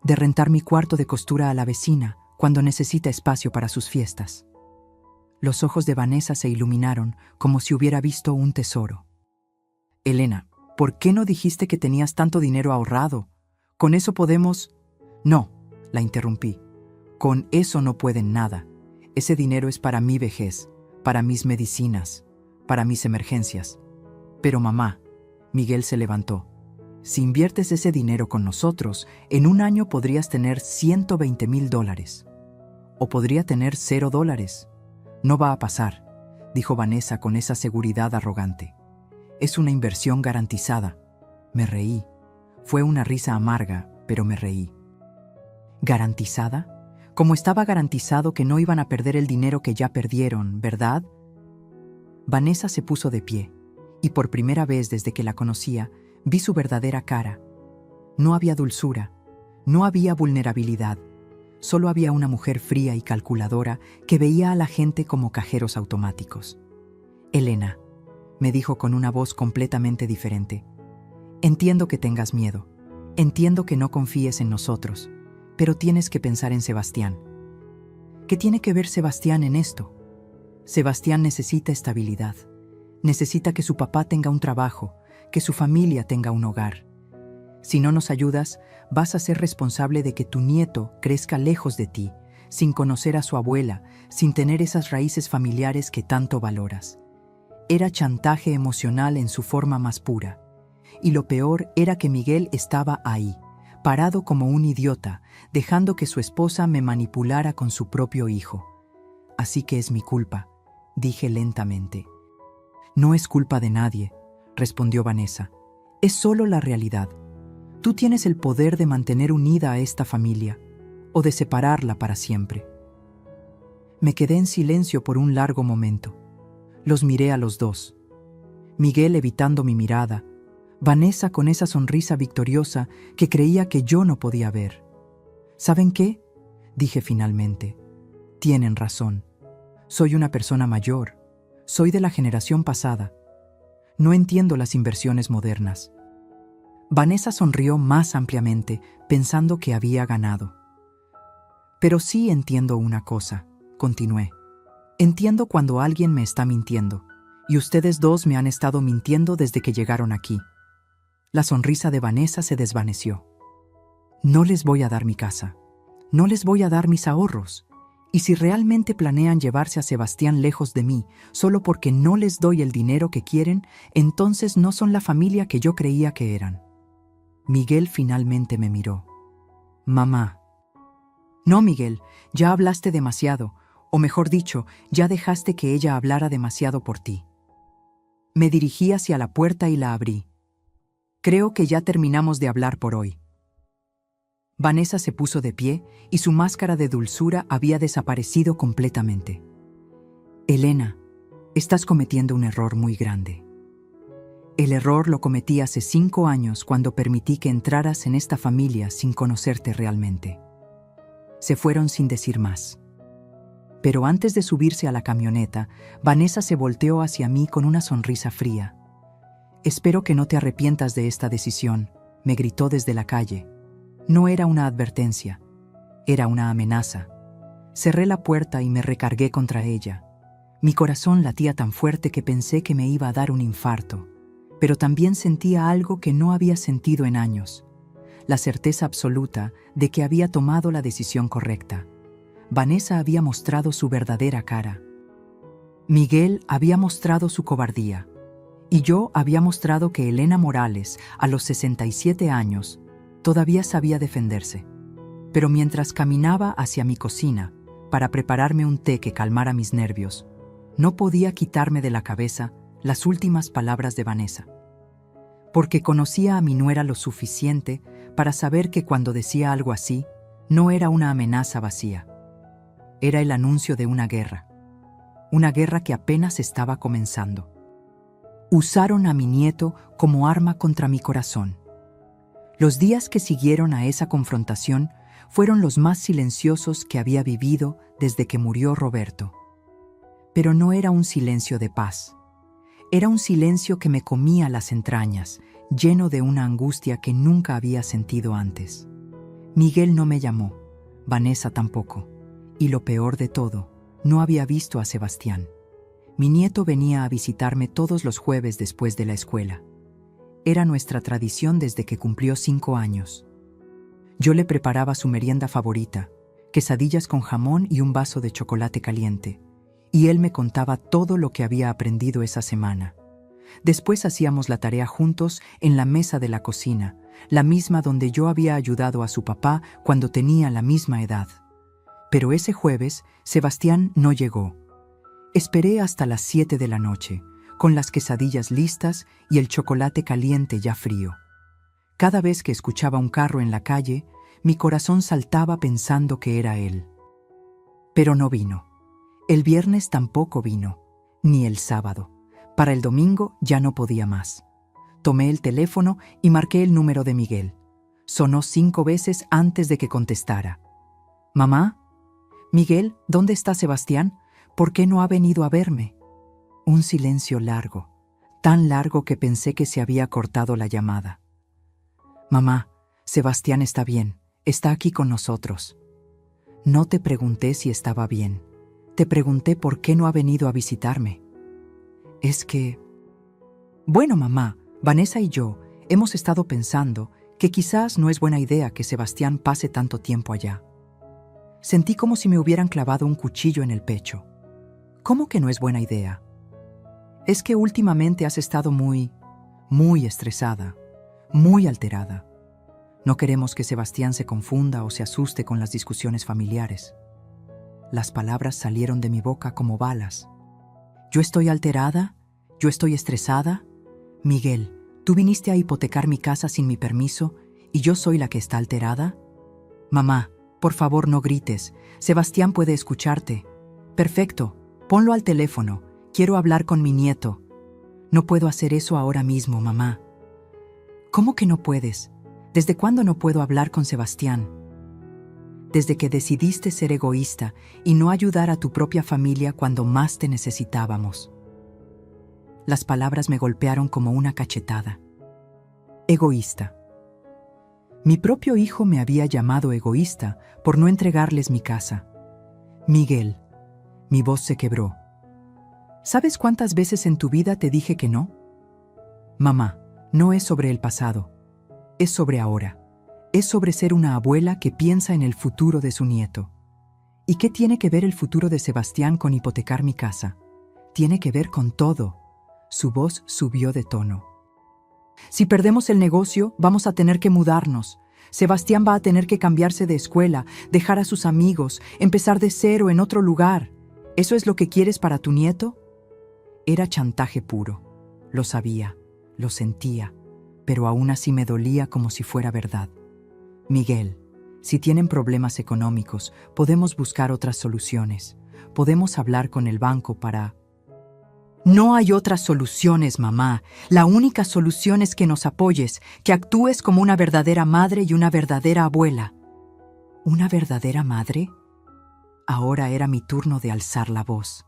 De rentar mi cuarto de costura a la vecina cuando necesita espacio para sus fiestas. Los ojos de Vanessa se iluminaron como si hubiera visto un tesoro. Elena, ¿por qué no dijiste que tenías tanto dinero ahorrado? Con eso podemos... No, la interrumpí. Con eso no pueden nada. Ese dinero es para mi vejez, para mis medicinas, para mis emergencias. Pero mamá, Miguel se levantó. Si inviertes ese dinero con nosotros, en un año podrías tener $120,000. O podría tener $0. No va a pasar, dijo Vanessa con esa seguridad arrogante. Es una inversión garantizada. Me reí. Fue una risa amarga, pero me reí. ¿Garantizada? Como estaba garantizado que no iban a perder el dinero que ya perdieron, ¿verdad? Vanessa se puso de pie, y por primera vez desde que la conocía, vi su verdadera cara. No había dulzura, no había vulnerabilidad. Solo había una mujer fría y calculadora que veía a la gente como cajeros automáticos. Elena, me dijo con una voz completamente diferente. Entiendo que tengas miedo. Entiendo que no confíes en nosotros. Pero tienes que pensar en Sebastián. ¿Qué tiene que ver Sebastián en esto? Sebastián necesita estabilidad. Necesita que su papá tenga un trabajo, que su familia tenga un hogar. Si no nos ayudas, vas a ser responsable de que tu nieto crezca lejos de ti, sin conocer a su abuela, sin tener esas raíces familiares que tanto valoras. Era chantaje emocional en su forma más pura. Y lo peor era que Miguel estaba ahí, parado como un idiota, dejando que su esposa me manipulara con su propio hijo. Así que es mi culpa, dije lentamente. No es culpa de nadie, respondió Vanessa. Es solo la realidad. Tú tienes el poder de mantener unida a esta familia, o de separarla para siempre. Me quedé en silencio por un largo momento. Los miré a los dos. Miguel evitando mi mirada, Vanessa con esa sonrisa victoriosa que creía que yo no podía ver. ¿Saben qué? Dije finalmente. Tienen razón. Soy una persona mayor. Soy de la generación pasada. No entiendo las inversiones modernas. Vanessa sonrió más ampliamente, pensando que había ganado. Pero sí entiendo una cosa, continué. Entiendo cuando alguien me está mintiendo, y ustedes dos me han estado mintiendo desde que llegaron aquí. La sonrisa de Vanessa se desvaneció. No les voy a dar mi casa. No les voy a dar mis ahorros. ¿Y si realmente planean llevarse a Sebastián lejos de mí, solo porque no les doy el dinero que quieren, entonces no son la familia que yo creía que eran? Miguel finalmente me miró. Mamá. No, Miguel, ya hablaste demasiado, o mejor dicho, ya dejaste que ella hablara demasiado por ti. Me dirigí hacia la puerta y la abrí. Creo que ya terminamos de hablar por hoy. Vanessa se puso de pie y su máscara de dulzura había desaparecido completamente. Elena, estás cometiendo un error muy grande. El error lo cometí hace 5 años cuando permití que entraras en esta familia sin conocerte realmente. Se fueron sin decir más. Pero antes de subirse a la camioneta, Vanessa se volteó hacia mí con una sonrisa fría. Espero que no te arrepientas de esta decisión, me gritó desde la calle. No era una advertencia, era una amenaza. Cerré la puerta y me recargué contra ella. Mi corazón latía tan fuerte que pensé que me iba a dar un infarto, pero también sentía algo que no había sentido en años, la certeza absoluta de que había tomado la decisión correcta. Vanessa había mostrado su verdadera cara. Miguel había mostrado su cobardía. Y yo había mostrado que Elena Morales, a los 67 años, todavía sabía defenderse. Pero mientras caminaba hacia mi cocina para prepararme un té que calmara mis nervios, no podía quitarme de la cabeza las últimas palabras de Vanessa. Porque conocía a mi nuera lo suficiente para saber que cuando decía algo así, no era una amenaza vacía. Era el anuncio de una guerra que apenas estaba comenzando. Usaron a mi nieto como arma contra mi corazón. Los días que siguieron a esa confrontación fueron los más silenciosos que había vivido desde que murió Roberto. Pero no era un silencio de paz. Era un silencio que me comía las entrañas, lleno de una angustia que nunca había sentido antes. Miguel no me llamó, Vanessa tampoco. Y lo peor de todo, no había visto a Sebastián. Mi nieto venía a visitarme todos los jueves después de la escuela. Era nuestra tradición desde que cumplió 5 años. Yo le preparaba su merienda favorita, quesadillas con jamón y un vaso de chocolate caliente, y él me contaba todo lo que había aprendido esa semana. Después hacíamos la tarea juntos en la mesa de la cocina, la misma donde yo había ayudado a su papá cuando tenía la misma edad. Pero ese jueves, Sebastián no llegó. Esperé hasta las 7 de la noche, con las quesadillas listas y el chocolate caliente ya frío. Cada vez que escuchaba un carro en la calle, mi corazón saltaba pensando que era él. Pero no vino. El viernes tampoco vino, ni el sábado. Para el domingo ya no podía más. Tomé el teléfono y marqué el número de Miguel. Sonó 5 veces antes de que contestara. «¿Mamá? Miguel, ¿dónde está Sebastián? ¿Por qué no ha venido a verme?» Un silencio largo, tan largo que pensé que se había cortado la llamada. «Mamá, Sebastián está bien, está aquí con nosotros». No te pregunté si estaba bien, te pregunté por qué no ha venido a visitarme. Es que... Bueno, mamá, Vanessa y yo hemos estado pensando que quizás no es buena idea que Sebastián pase tanto tiempo allá. Sentí como si me hubieran clavado un cuchillo en el pecho. ¿Cómo que no es buena idea? Es que últimamente has estado muy estresada, muy alterada. No queremos que Sebastián se confunda o se asuste con las discusiones familiares. Las palabras salieron de mi boca como balas. ¿Yo estoy alterada? ¿Yo estoy estresada? Miguel, ¿tú viniste a hipotecar mi casa sin mi permiso y yo soy la que está alterada? Mamá, por favor no grites. Sebastián puede escucharte. Perfecto, ponlo al teléfono. Quiero hablar con mi nieto. No puedo hacer eso ahora mismo, mamá. ¿Cómo que no puedes? ¿Desde cuándo no puedo hablar con Sebastián? Desde que decidiste ser egoísta y no ayudar a tu propia familia cuando más te necesitábamos. Las palabras me golpearon como una cachetada. Egoísta. Mi propio hijo me había llamado egoísta por no entregarles mi casa. Miguel, mi voz se quebró. ¿Sabes cuántas veces en tu vida te dije que no? Mamá, no es sobre el pasado, es sobre ahora. Es sobre ser una abuela que piensa en el futuro de su nieto. ¿Y qué tiene que ver el futuro de Sebastián con hipotecar mi casa? Tiene que ver con todo. Su voz subió de tono. Si perdemos el negocio, vamos a tener que mudarnos. Sebastián va a tener que cambiarse de escuela, dejar a sus amigos, empezar de cero en otro lugar. ¿Eso es lo que quieres para tu nieto? Era chantaje puro. Lo sabía, lo sentía, pero aún así me dolía como si fuera verdad. Miguel, si tienen problemas económicos, podemos buscar otras soluciones. Podemos hablar con el banco para... No hay otras soluciones, mamá. La única solución es que nos apoyes, que actúes como una verdadera madre y una verdadera abuela. ¿Una verdadera madre? Ahora era mi turno de alzar la voz.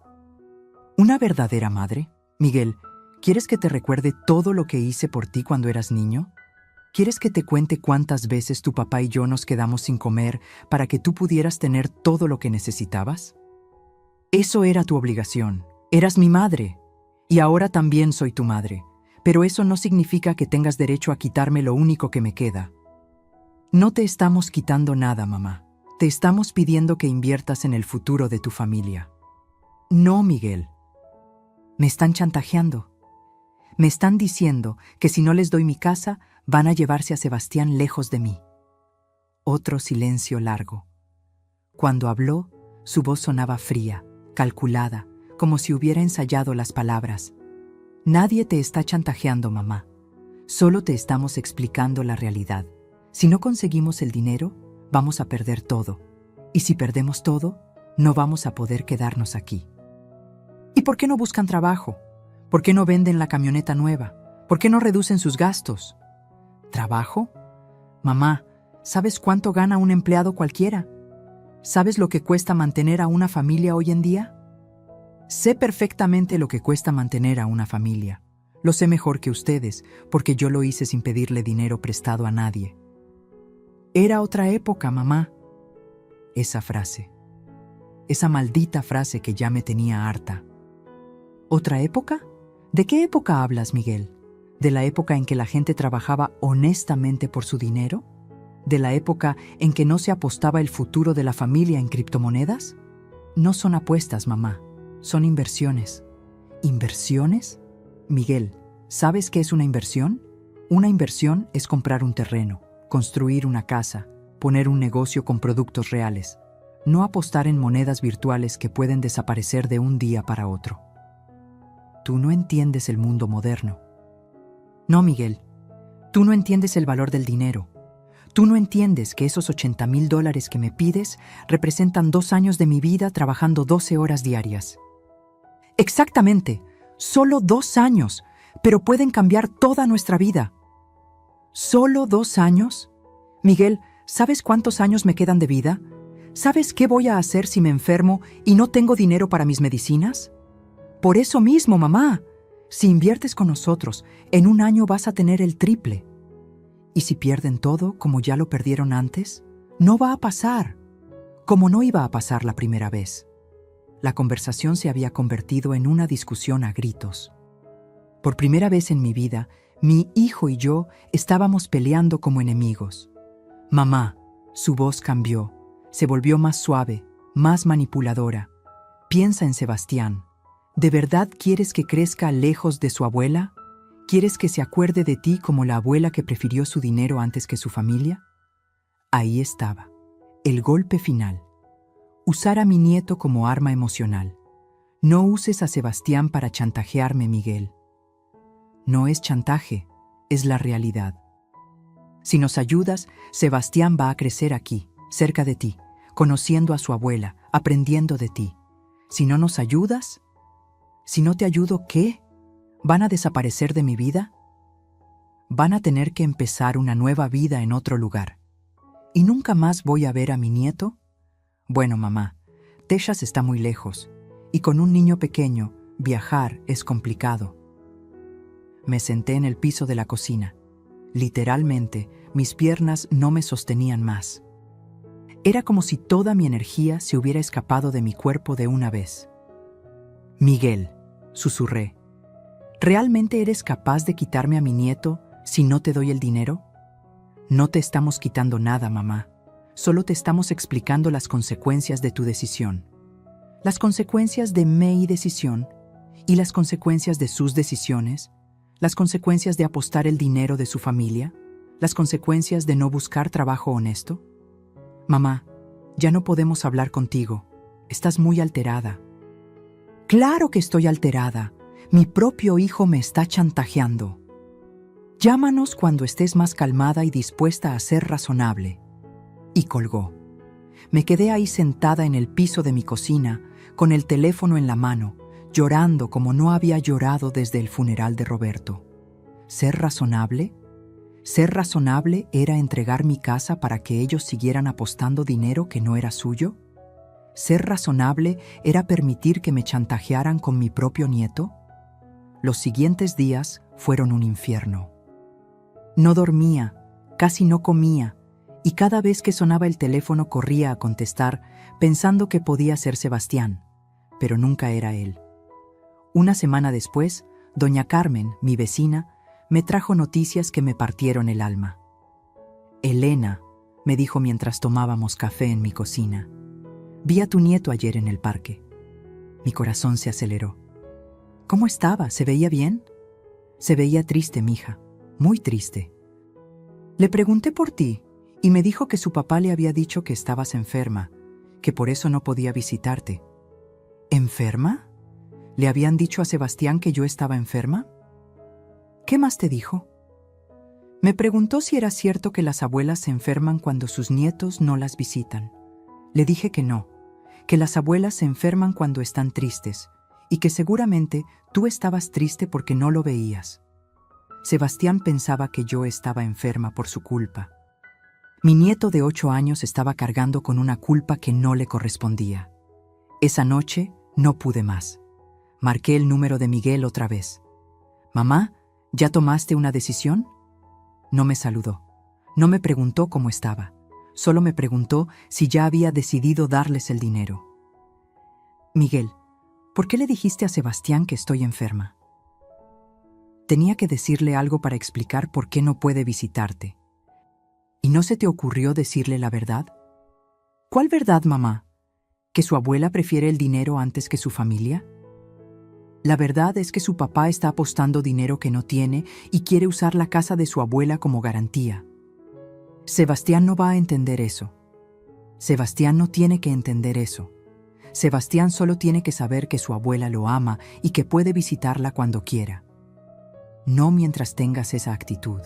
¿Una verdadera madre? Miguel, ¿quieres que te recuerde todo lo que hice por ti cuando eras niño? ¿Quieres que te cuente cuántas veces tu papá y yo nos quedamos sin comer para que tú pudieras tener todo lo que necesitabas? Eso era tu obligación. Eras mi madre. Y ahora también soy tu madre. Pero eso no significa que tengas derecho a quitarme lo único que me queda. No te estamos quitando nada, mamá. Te estamos pidiendo que inviertas en el futuro de tu familia. No, Miguel. Me están chantajeando. Me están diciendo que si no les doy mi casa, van a llevarse a Sebastián lejos de mí. Otro silencio largo. Cuando habló, su voz sonaba fría, calculada, como si hubiera ensayado las palabras. Nadie te está chantajeando, mamá. Solo te estamos explicando la realidad. Si no conseguimos el dinero, vamos a perder todo. Y si perdemos todo, no vamos a poder quedarnos aquí. ¿Y por qué no buscan trabajo? ¿Por qué no venden la camioneta nueva? ¿Por qué no reducen sus gastos? ¿Trabajo? Mamá, ¿sabes cuánto gana un empleado cualquiera? ¿Sabes lo que cuesta mantener a una familia hoy en día? Sé perfectamente lo que cuesta mantener a una familia. Lo sé mejor que ustedes, porque yo lo hice sin pedirle dinero prestado a nadie. Era otra época, mamá. Esa frase. Esa maldita frase que ya me tenía harta. ¿Otra época? ¿De qué época hablas, Miguel? ¿De la época en que la gente trabajaba honestamente por su dinero? ¿De la época en que no se apostaba el futuro de la familia en criptomonedas? No son apuestas, mamá. Son inversiones. ¿Inversiones? Miguel, ¿sabes qué es una inversión? Una inversión es comprar un terreno, construir una casa, poner un negocio con productos reales, no apostar en monedas virtuales que pueden desaparecer de un día para otro. Tú no entiendes el mundo moderno. No, Miguel, tú no entiendes el valor del dinero. Tú no entiendes que esos $80,000 que me pides representan 2 años de mi vida trabajando 12 horas diarias. Exactamente, solo 2 años, pero pueden cambiar toda nuestra vida. ¿Solo 2 años? Miguel, ¿sabes cuántos años me quedan de vida? ¿Sabes qué voy a hacer si me enfermo y no tengo dinero para mis medicinas? Por eso mismo, mamá, si inviertes con nosotros, en 1 año vas a tener el triple. ¿Y si pierden todo, como ya lo perdieron antes? No va a pasar, como no iba a pasar la primera vez. La conversación se había convertido en una discusión a gritos. Por primera vez en mi vida, mi hijo y yo estábamos peleando como enemigos. Mamá, su voz cambió, se volvió más suave, más manipuladora. Piensa en Sebastián. ¿De verdad quieres que crezca lejos de su abuela? ¿Quieres que se acuerde de ti como la abuela que prefirió su dinero antes que su familia? Ahí estaba, el golpe final. Usar a mi nieto como arma emocional. No uses a Sebastián para chantajearme, Miguel. No es chantaje, es la realidad. Si nos ayudas, Sebastián va a crecer aquí, cerca de ti, conociendo a su abuela, aprendiendo de ti. Si no nos ayudas, si no te ayudo, ¿qué? ¿Van a desaparecer de mi vida? Van a tener que empezar una nueva vida en otro lugar. ¿Y nunca más voy a ver a mi nieto? Bueno, mamá, Texas está muy lejos, y con un niño pequeño, viajar es complicado. Me senté en el piso de la cocina. Literalmente, mis piernas no me sostenían más. Era como si toda mi energía se hubiera escapado de mi cuerpo de una vez. Miguel, susurré, ¿realmente eres capaz de quitarme a mi nieto si no te doy el dinero? No te estamos quitando nada, mamá. Solo te estamos explicando las consecuencias de tu decisión. Las consecuencias de mi decisión y las consecuencias de sus decisiones, las consecuencias de apostar el dinero de su familia, las consecuencias de no buscar trabajo honesto. Mamá, ya no podemos hablar contigo. Estás muy alterada. Claro que estoy alterada. Mi propio hijo me está chantajeando. Llámanos cuando estés más calmada y dispuesta a ser razonable. Y colgó. Me quedé ahí sentada en el piso de mi cocina, con el teléfono en la mano, llorando como no había llorado desde el funeral de Roberto. ¿Ser razonable? ¿Ser razonable era entregar mi casa para que ellos siguieran apostando dinero que no era suyo? ¿Ser razonable era permitir que me chantajearan con mi propio nieto? Los siguientes días fueron un infierno. No dormía, casi no comía, y cada vez que sonaba el teléfono corría a contestar, pensando que podía ser Sebastián, pero nunca era él. Una semana después, doña Carmen, mi vecina, me trajo noticias que me partieron el alma. Elena, me dijo mientras tomábamos café en mi cocina, vi a tu nieto ayer en el parque. Mi corazón se aceleró. ¿Cómo estaba? ¿Se veía bien? Se veía triste, mija, muy triste. Le pregunté por ti y me dijo que su papá le había dicho que estabas enferma, que por eso no podía visitarte. ¿Enferma? ¿Le habían dicho a Sebastián que yo estaba enferma? ¿Qué más te dijo? Me preguntó si era cierto que las abuelas se enferman cuando sus nietos no las visitan. Le dije que no, que las abuelas se enferman cuando están tristes y que seguramente tú estabas triste porque no lo veías. Sebastián pensaba que yo estaba enferma por su culpa. Mi nieto de 8 años estaba cargando con una culpa que no le correspondía. Esa noche no pude más. Marqué el número de Miguel otra vez. «Mamá, ¿ya tomaste una decisión?» No me saludó. No me preguntó cómo estaba. Solo me preguntó si ya había decidido darles el dinero. «Miguel, ¿por qué le dijiste a Sebastián que estoy enferma?» Tenía que decirle algo para explicar por qué no puede visitarte. ¿Y no se te ocurrió decirle la verdad? ¿Cuál verdad, mamá? ¿Que su abuela prefiere el dinero antes que su familia? La verdad es que su papá está apostando dinero que no tiene y quiere usar la casa de su abuela como garantía. Sebastián no va a entender eso. Sebastián no tiene que entender eso. Sebastián solo tiene que saber que su abuela lo ama y que puede visitarla cuando quiera. No mientras tengas esa actitud.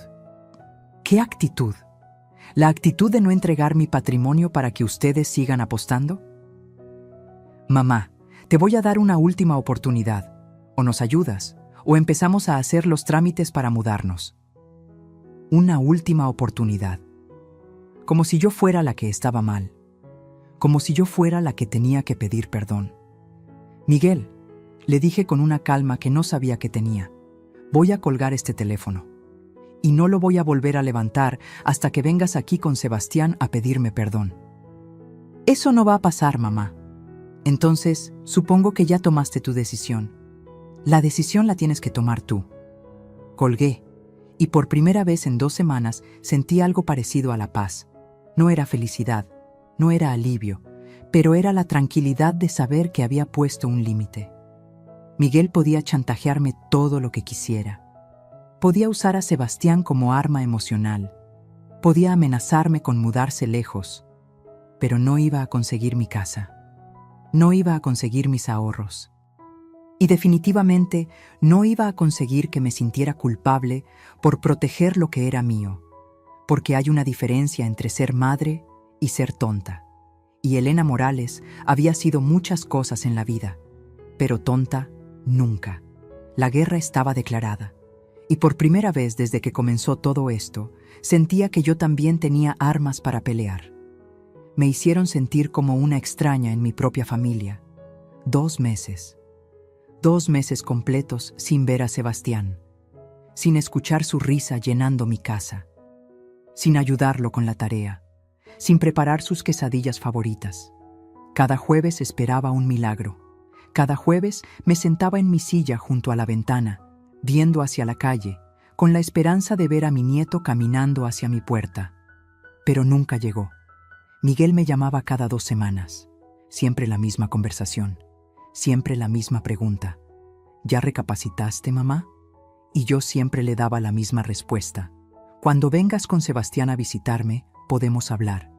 ¿Qué actitud? ¿La actitud de no entregar mi patrimonio para que ustedes sigan apostando? Mamá, te voy a dar una última oportunidad. O nos ayudas, o empezamos a hacer los trámites para mudarnos. Una última oportunidad. Como si yo fuera la que estaba mal. Como si yo fuera la que tenía que pedir perdón. Miguel, le dije con una calma que no sabía que tenía, voy a colgar este teléfono. Y no lo voy a volver a levantar hasta que vengas aquí con Sebastián a pedirme perdón. Eso no va a pasar, mamá. Entonces, supongo que ya tomaste tu decisión. La decisión la tienes que tomar tú. Colgué, y por primera vez en 2 semanas sentí algo parecido a la paz. No era felicidad, no era alivio, pero era la tranquilidad de saber que había puesto un límite. Miguel podía chantajearme todo lo que quisiera. Podía usar a Sebastián como arma emocional. Podía amenazarme con mudarse lejos, pero no iba a conseguir mi casa. No iba a conseguir mis ahorros. Y definitivamente no iba a conseguir que me sintiera culpable por proteger lo que era mío, porque hay una diferencia entre ser madre y ser tonta. Y Elena Morales había sido muchas cosas en la vida, pero tonta nunca. La guerra estaba declarada. Y por primera vez desde que comenzó todo esto, sentía que yo también tenía armas para pelear. Me hicieron sentir como una extraña en mi propia familia. 2 meses. 2 meses completos sin ver a Sebastián, sin escuchar su risa llenando mi casa, sin ayudarlo con la tarea, sin preparar sus quesadillas favoritas. Cada jueves esperaba un milagro. Cada jueves me sentaba en mi silla junto a la ventana, viendo hacia la calle, con la esperanza de ver a mi nieto caminando hacia mi puerta. Pero nunca llegó. Miguel me llamaba cada 2 semanas. Siempre la misma conversación. Siempre la misma pregunta. ¿Ya recapacitaste, mamá? Y yo siempre le daba la misma respuesta. Cuando vengas con Sebastián a visitarme, podemos hablar.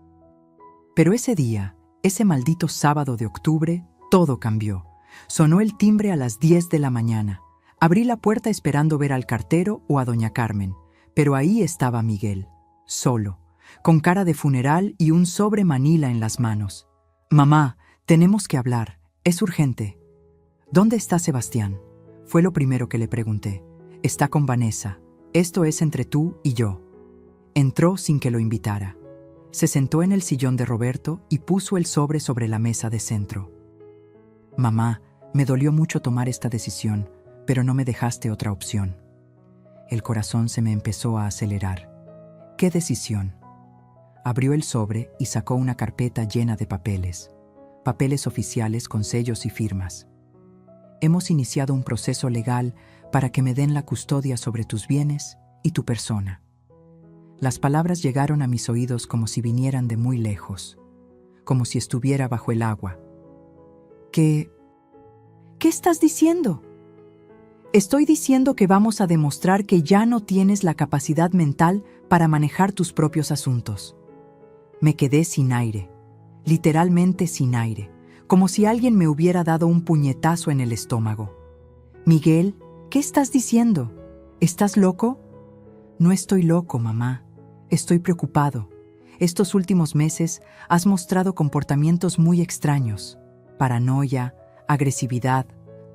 Pero ese día, ese maldito sábado de octubre, todo cambió. Sonó el timbre a las 10 de la mañana. Abrí la puerta esperando ver al cartero o a doña Carmen, pero ahí estaba Miguel, solo, con cara de funeral y un sobre manila en las manos. «Mamá, tenemos que hablar, es urgente». «¿Dónde está Sebastián?», fue lo primero que le pregunté. «Está con Vanessa, esto es entre tú y yo». Entró sin que lo invitara. Se sentó en el sillón de Roberto y puso el sobre la mesa de centro. «Mamá, me dolió mucho tomar esta decisión, pero no me dejaste otra opción». El corazón se me empezó a acelerar. ¿Qué decisión? Abrió el sobre y sacó una carpeta llena de papeles. Papeles oficiales con sellos y firmas. «Hemos iniciado un proceso legal para que me den la custodia sobre tus bienes y tu persona». Las palabras llegaron a mis oídos como si vinieran de muy lejos, como si estuviera bajo el agua. ¿Qué estás diciendo? Estoy diciendo que vamos a demostrar que ya no tienes la capacidad mental para manejar tus propios asuntos. Me quedé sin aire, literalmente sin aire, como si alguien me hubiera dado un puñetazo en el estómago. «Miguel, ¿qué estás diciendo? ¿Estás loco?» «No estoy loco, mamá. Estoy preocupado. Estos últimos meses has mostrado comportamientos muy extraños. Paranoia, agresividad,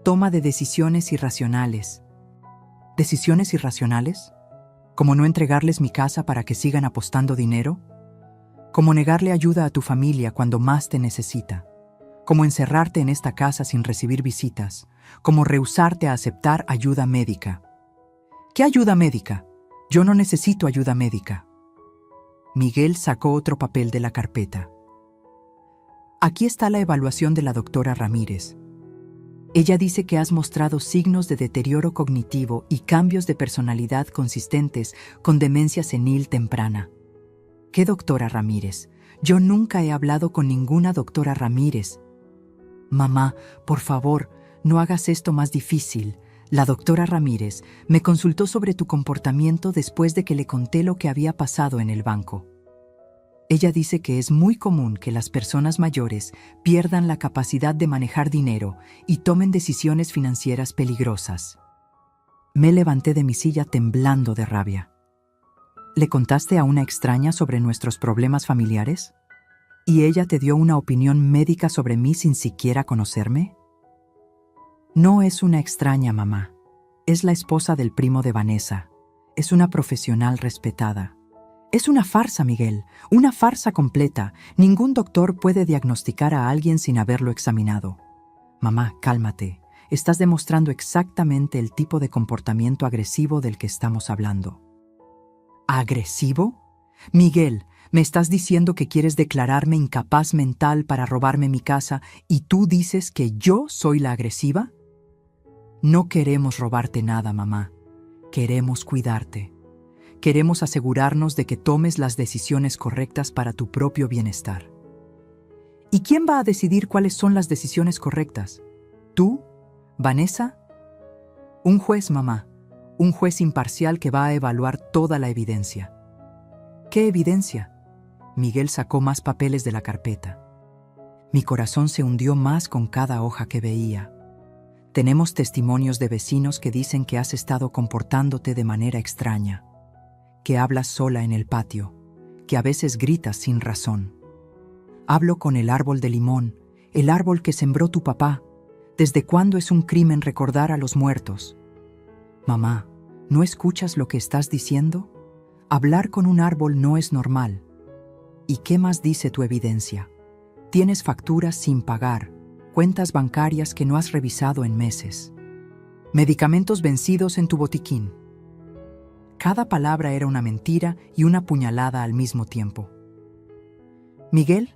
toma de decisiones irracionales». ¿Decisiones irracionales? ¿Como no entregarles mi casa para que sigan apostando dinero? ¿Como negarle ayuda a tu familia cuando más te necesita? ¿Como encerrarte en esta casa sin recibir visitas? ¿Como rehusarte a aceptar ayuda médica? ¿Qué ayuda médica? Yo no necesito ayuda médica. Miguel sacó otro papel de la carpeta. «Aquí está la evaluación de la doctora Ramírez. Ella dice que has mostrado signos de deterioro cognitivo y cambios de personalidad consistentes con demencia senil temprana». «¿Qué doctora Ramírez? Yo nunca he hablado con ninguna doctora Ramírez». «Mamá, por favor, no hagas esto más difícil. La doctora Ramírez me consultó sobre tu comportamiento después de que le conté lo que había pasado en el banco. Ella dice que es muy común que las personas mayores pierdan la capacidad de manejar dinero y tomen decisiones financieras peligrosas». Me levanté de mi silla temblando de rabia. «¿Le contaste a una extraña sobre nuestros problemas familiares? ¿Y ella te dio una opinión médica sobre mí sin siquiera conocerme?» «No es una extraña, mamá. Es la esposa del primo de Vanessa. Es una profesional respetada». «Es una farsa, Miguel, una farsa completa. Ningún doctor puede diagnosticar a alguien sin haberlo examinado». «Mamá, cálmate. Estás demostrando exactamente el tipo de comportamiento agresivo del que estamos hablando». ¿Agresivo? Miguel, ¿me estás diciendo que quieres declararme incapaz mental para robarme mi casa y tú dices que yo soy la agresiva? No queremos robarte nada, mamá. Queremos cuidarte. Queremos asegurarnos de que tomes las decisiones correctas para tu propio bienestar. ¿Y quién va a decidir cuáles son las decisiones correctas? ¿Tú? ¿Vanessa? Un juez, mamá. Un juez imparcial que va a evaluar toda la evidencia». «¿Qué evidencia?». Miguel sacó más papeles de la carpeta. Mi corazón se hundió más con cada hoja que veía. «Tenemos testimonios de vecinos que dicen que has estado comportándote de manera extraña, que hablas sola en el patio, que a veces gritas sin razón. Hablo con el árbol de limón, el árbol que sembró tu papá. ¿Desde cuándo es un crimen recordar a los muertos?». «Mamá, ¿no escuchas lo que estás diciendo? Hablar con un árbol no es normal». «¿Y qué más dice tu evidencia? Tienes facturas sin pagar, cuentas bancarias que no has revisado en meses, medicamentos vencidos en tu botiquín». Cada palabra era una mentira y una puñalada al mismo tiempo. «Miguel,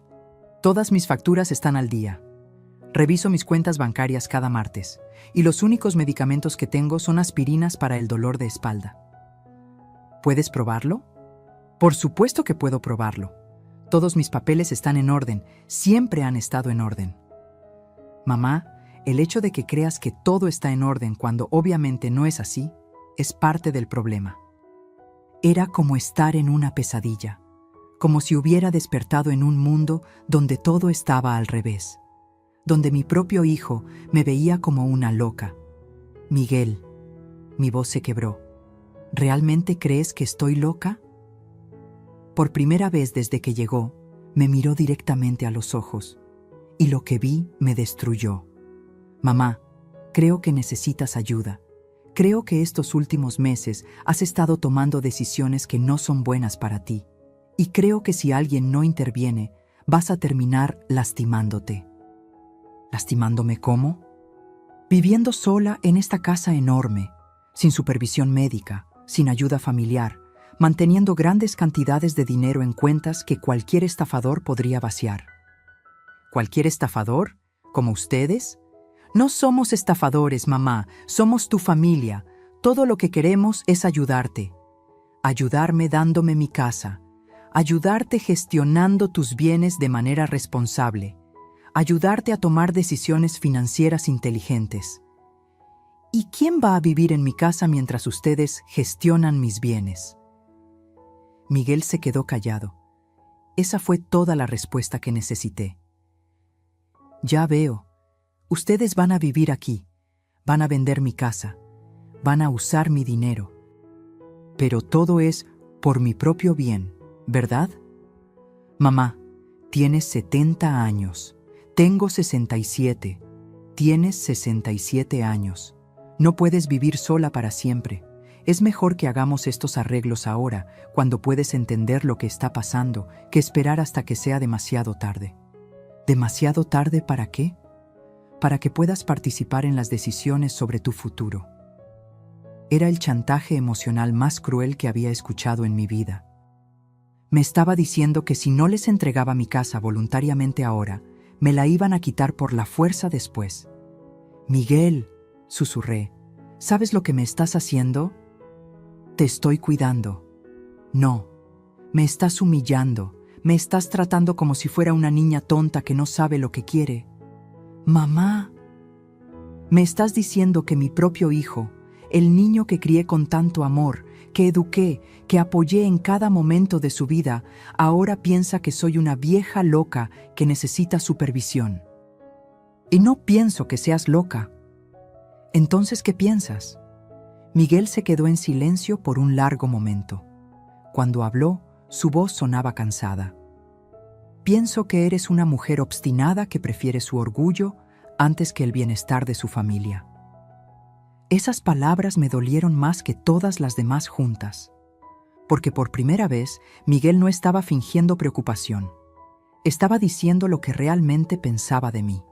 todas mis facturas están al día. Reviso mis cuentas bancarias cada martes, y los únicos medicamentos que tengo son aspirinas para el dolor de espalda». «¿Puedes probarlo?». «Por supuesto que puedo probarlo. Todos mis papeles están en orden, siempre han estado en orden. Mamá, el hecho de que creas que todo está en orden cuando obviamente no es así, es parte del problema. Era como estar en una pesadilla, como si hubiera despertado en un mundo donde todo estaba al revés, donde mi propio hijo me veía como una loca. Miguel, mi voz se quebró. ¿Realmente crees que estoy loca? Por primera vez desde que llegó, me miró directamente a los ojos, y lo que vi me destruyó. Mamá, creo que necesitas ayuda. Creo que estos últimos meses has estado tomando decisiones que no son buenas para ti, y creo que si alguien no interviene, vas a terminar lastimándote. ¿Lastimándome cómo? Viviendo sola en esta casa enorme, sin supervisión médica, sin ayuda familiar, manteniendo grandes cantidades de dinero en cuentas que cualquier estafador podría vaciar. ¿Cualquier estafador? ¿Como ustedes? No somos estafadores, mamá, somos tu familia. Todo lo que queremos es ayudarte. Ayudarme dándome mi casa. Ayudarte gestionando tus bienes de manera responsable. Ayudarte a tomar decisiones financieras inteligentes. ¿Y quién va a vivir en mi casa mientras ustedes gestionan mis bienes? Miguel se quedó callado. Esa fue toda la respuesta que necesité. Ya veo. Ustedes van a vivir aquí. Van a vender mi casa. Van a usar mi dinero. Pero todo es por mi propio bien, ¿verdad? Mamá, tienes 70 años. Tengo 67. Tienes 67 años. No puedes vivir sola para siempre. Es mejor que hagamos estos arreglos ahora, cuando puedes entender lo que está pasando, que esperar hasta que sea demasiado tarde. ¿Demasiado tarde para qué? Para que puedas participar en las decisiones sobre tu futuro. Era el chantaje emocional más cruel que había escuchado en mi vida. Me estaba diciendo que si no les entregaba mi casa voluntariamente ahora, me la iban a quitar por la fuerza después. Miguel, susurré, ¿sabes lo que me estás haciendo? Te estoy cuidando. No, me estás humillando, me estás tratando como si fuera una niña tonta que no sabe lo que quiere. Mamá, me estás diciendo que mi propio hijo, el niño que crié con tanto amor, que eduqué, que apoyé en cada momento de su vida, ahora piensa que soy una vieja loca que necesita supervisión. Y no pienso que seas loca. Entonces, ¿qué piensas? Miguel se quedó en silencio por un largo momento. Cuando habló, su voz sonaba cansada. Pienso que eres una mujer obstinada que prefiere su orgullo antes que el bienestar de su familia. Esas palabras me dolieron más que todas las demás juntas, porque por primera vez Miguel no estaba fingiendo preocupación. Estaba diciendo lo que realmente pensaba de mí.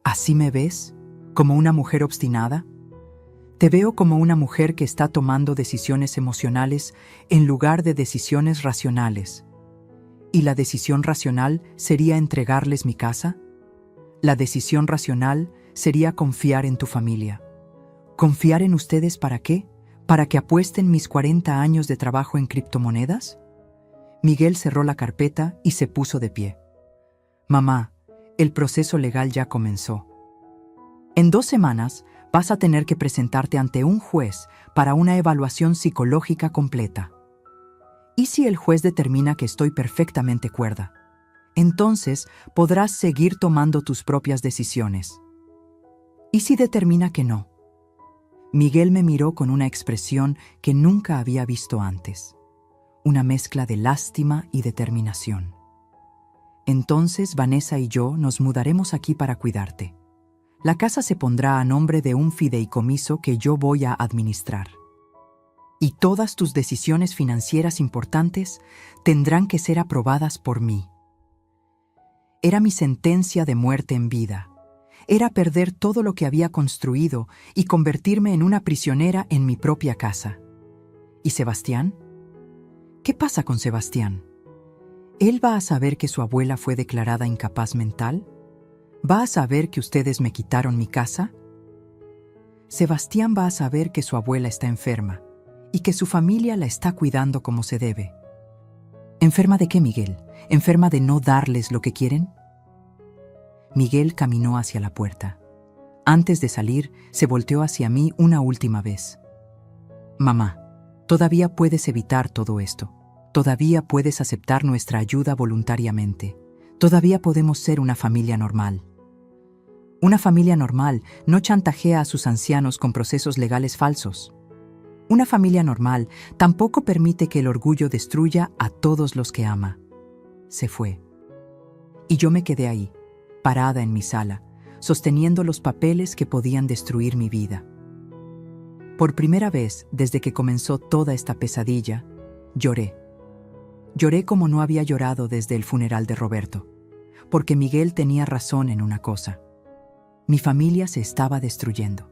¿Así me ves? ¿Como una mujer obstinada? Te veo como una mujer que está tomando decisiones emocionales en lugar de decisiones racionales. ¿Y la decisión racional sería entregarles mi casa? La decisión racional sería confiar en tu familia. ¿Confiar en ustedes para qué? ¿Para que apuesten mis 40 años de trabajo en criptomonedas? Miguel cerró la carpeta y se puso de pie. Mamá, el proceso legal ya comenzó. En 2 semanas vas a tener que presentarte ante un juez para una evaluación psicológica completa. ¿Y si el juez determina que estoy perfectamente cuerda? Entonces podrás seguir tomando tus propias decisiones. ¿Y si determina que no? Miguel me miró con una expresión que nunca había visto antes. Una mezcla de lástima y determinación. Entonces Vanessa y yo nos mudaremos aquí para cuidarte. La casa se pondrá a nombre de un fideicomiso que yo voy a administrar. Y todas tus decisiones financieras importantes tendrán que ser aprobadas por mí. Era mi sentencia de muerte en vida. Era perder todo lo que había construido y convertirme en una prisionera en mi propia casa. ¿Y Sebastián? ¿Qué pasa con Sebastián? ¿Él va a saber que su abuela fue declarada incapaz mental? ¿Va a saber que ustedes me quitaron mi casa? Sebastián va a saber que su abuela está enferma y que su familia la está cuidando como se debe. ¿Enferma de qué, Miguel? enferma de no darles lo que quieren? Miguel caminó hacia la puerta. Antes de salir, se volteó hacia mí una última vez. Mamá, todavía puedes evitar todo esto. Todavía puedes aceptar nuestra ayuda voluntariamente. Todavía podemos ser una familia normal. Una familia normal no chantajea a sus ancianos con procesos legales falsos. Una familia normal tampoco permite que el orgullo destruya a todos los que ama. Se fue. Y yo me quedé ahí, parada en mi sala, sosteniendo los papeles que podían destruir mi vida. Por primera vez desde que comenzó toda esta pesadilla, lloré. Lloré como no había llorado desde el funeral de Roberto, porque Miguel tenía razón en una cosa. Mi familia se estaba destruyendo.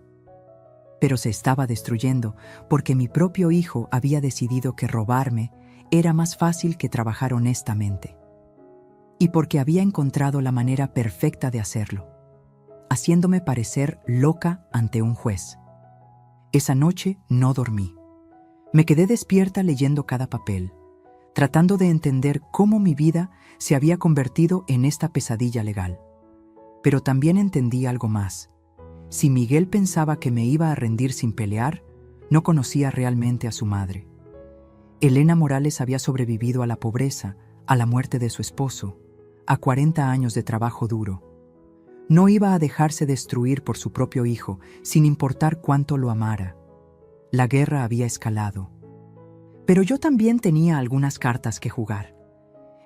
Pero se estaba destruyendo porque mi propio hijo había decidido que robarme era más fácil que trabajar honestamente. Y porque había encontrado la manera perfecta de hacerlo, haciéndome parecer loca ante un juez. Esa noche no dormí. Me quedé despierta leyendo cada papel, tratando de entender cómo mi vida se había convertido en esta pesadilla legal. Pero también entendí algo más. Si Miguel pensaba que me iba a rendir sin pelear, no conocía realmente a su madre. Elena Morales había sobrevivido a la pobreza, a la muerte de su esposo, a 40 años de trabajo duro. No iba a dejarse destruir por su propio hijo, sin importar cuánto lo amara. La guerra había escalado. Pero yo también tenía algunas cartas que jugar.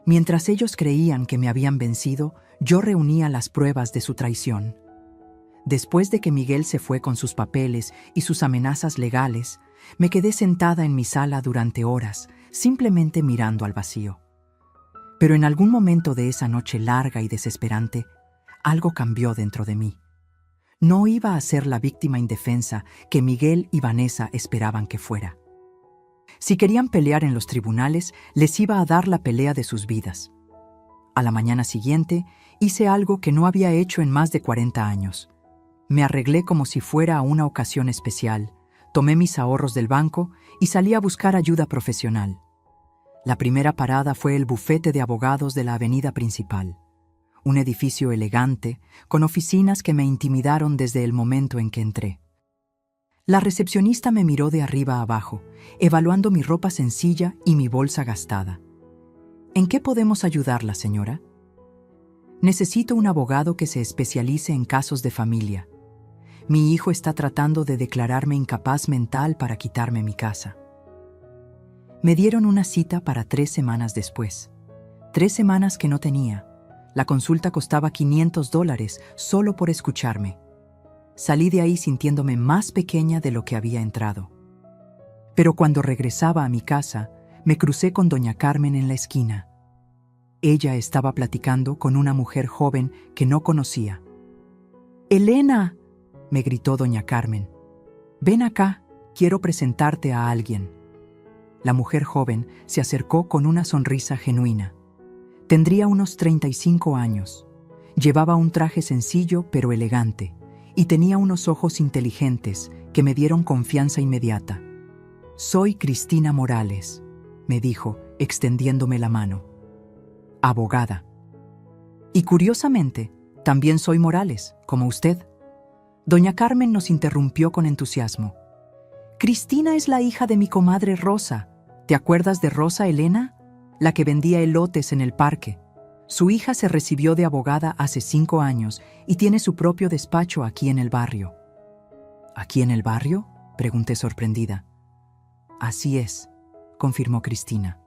Mientras ellos creían que me habían vencido, yo reunía las pruebas de su traición. Después de que Miguel se fue con sus papeles y sus amenazas legales, me quedé sentada en mi sala durante horas, simplemente mirando al vacío. Pero en algún momento de esa noche larga y desesperante, algo cambió dentro de mí. No iba a ser la víctima indefensa que Miguel y Vanessa esperaban que fuera. Si querían pelear en los tribunales, les iba a dar la pelea de sus vidas. A la mañana siguiente, hice algo que no había hecho en más de 40 años. Me arreglé como si fuera a una ocasión especial, tomé mis ahorros del banco y salí a buscar ayuda profesional. La primera parada fue el bufete de abogados de la avenida principal, un edificio elegante, con oficinas que me intimidaron desde el momento en que entré. La recepcionista me miró de arriba a abajo, evaluando mi ropa sencilla y mi bolsa gastada. ¿En qué podemos ayudarla, señora? Necesito un abogado que se especialice en casos de familia. Mi hijo está tratando de declararme incapaz mental para quitarme mi casa. Me dieron una cita para 3 semanas después. 3 semanas que no tenía. La consulta costaba $500 solo por escucharme. Salí de ahí sintiéndome más pequeña de lo que había entrado. Pero cuando regresaba a mi casa, me crucé con doña Carmen en la esquina. Ella estaba platicando con una mujer joven que no conocía. «¡Elena!», me gritó doña Carmen. «Ven acá, quiero presentarte a alguien». La mujer joven se acercó con una sonrisa genuina. Tendría unos 35 años. Llevaba un traje sencillo pero elegante y tenía unos ojos inteligentes que me dieron confianza inmediata. «Soy Cristina Morales», me dijo, extendiéndome la mano. «Abogada. Y curiosamente, también soy Morales, como usted». Doña Carmen nos interrumpió con entusiasmo. «Cristina es la hija de mi comadre Rosa. ¿Te acuerdas de Rosa, Elena? La que vendía elotes en el parque. Su hija se recibió de abogada hace 5 años y tiene su propio despacho aquí en el barrio». «¿Aquí en el barrio?», pregunté sorprendida. «Así es», confirmó Cristina.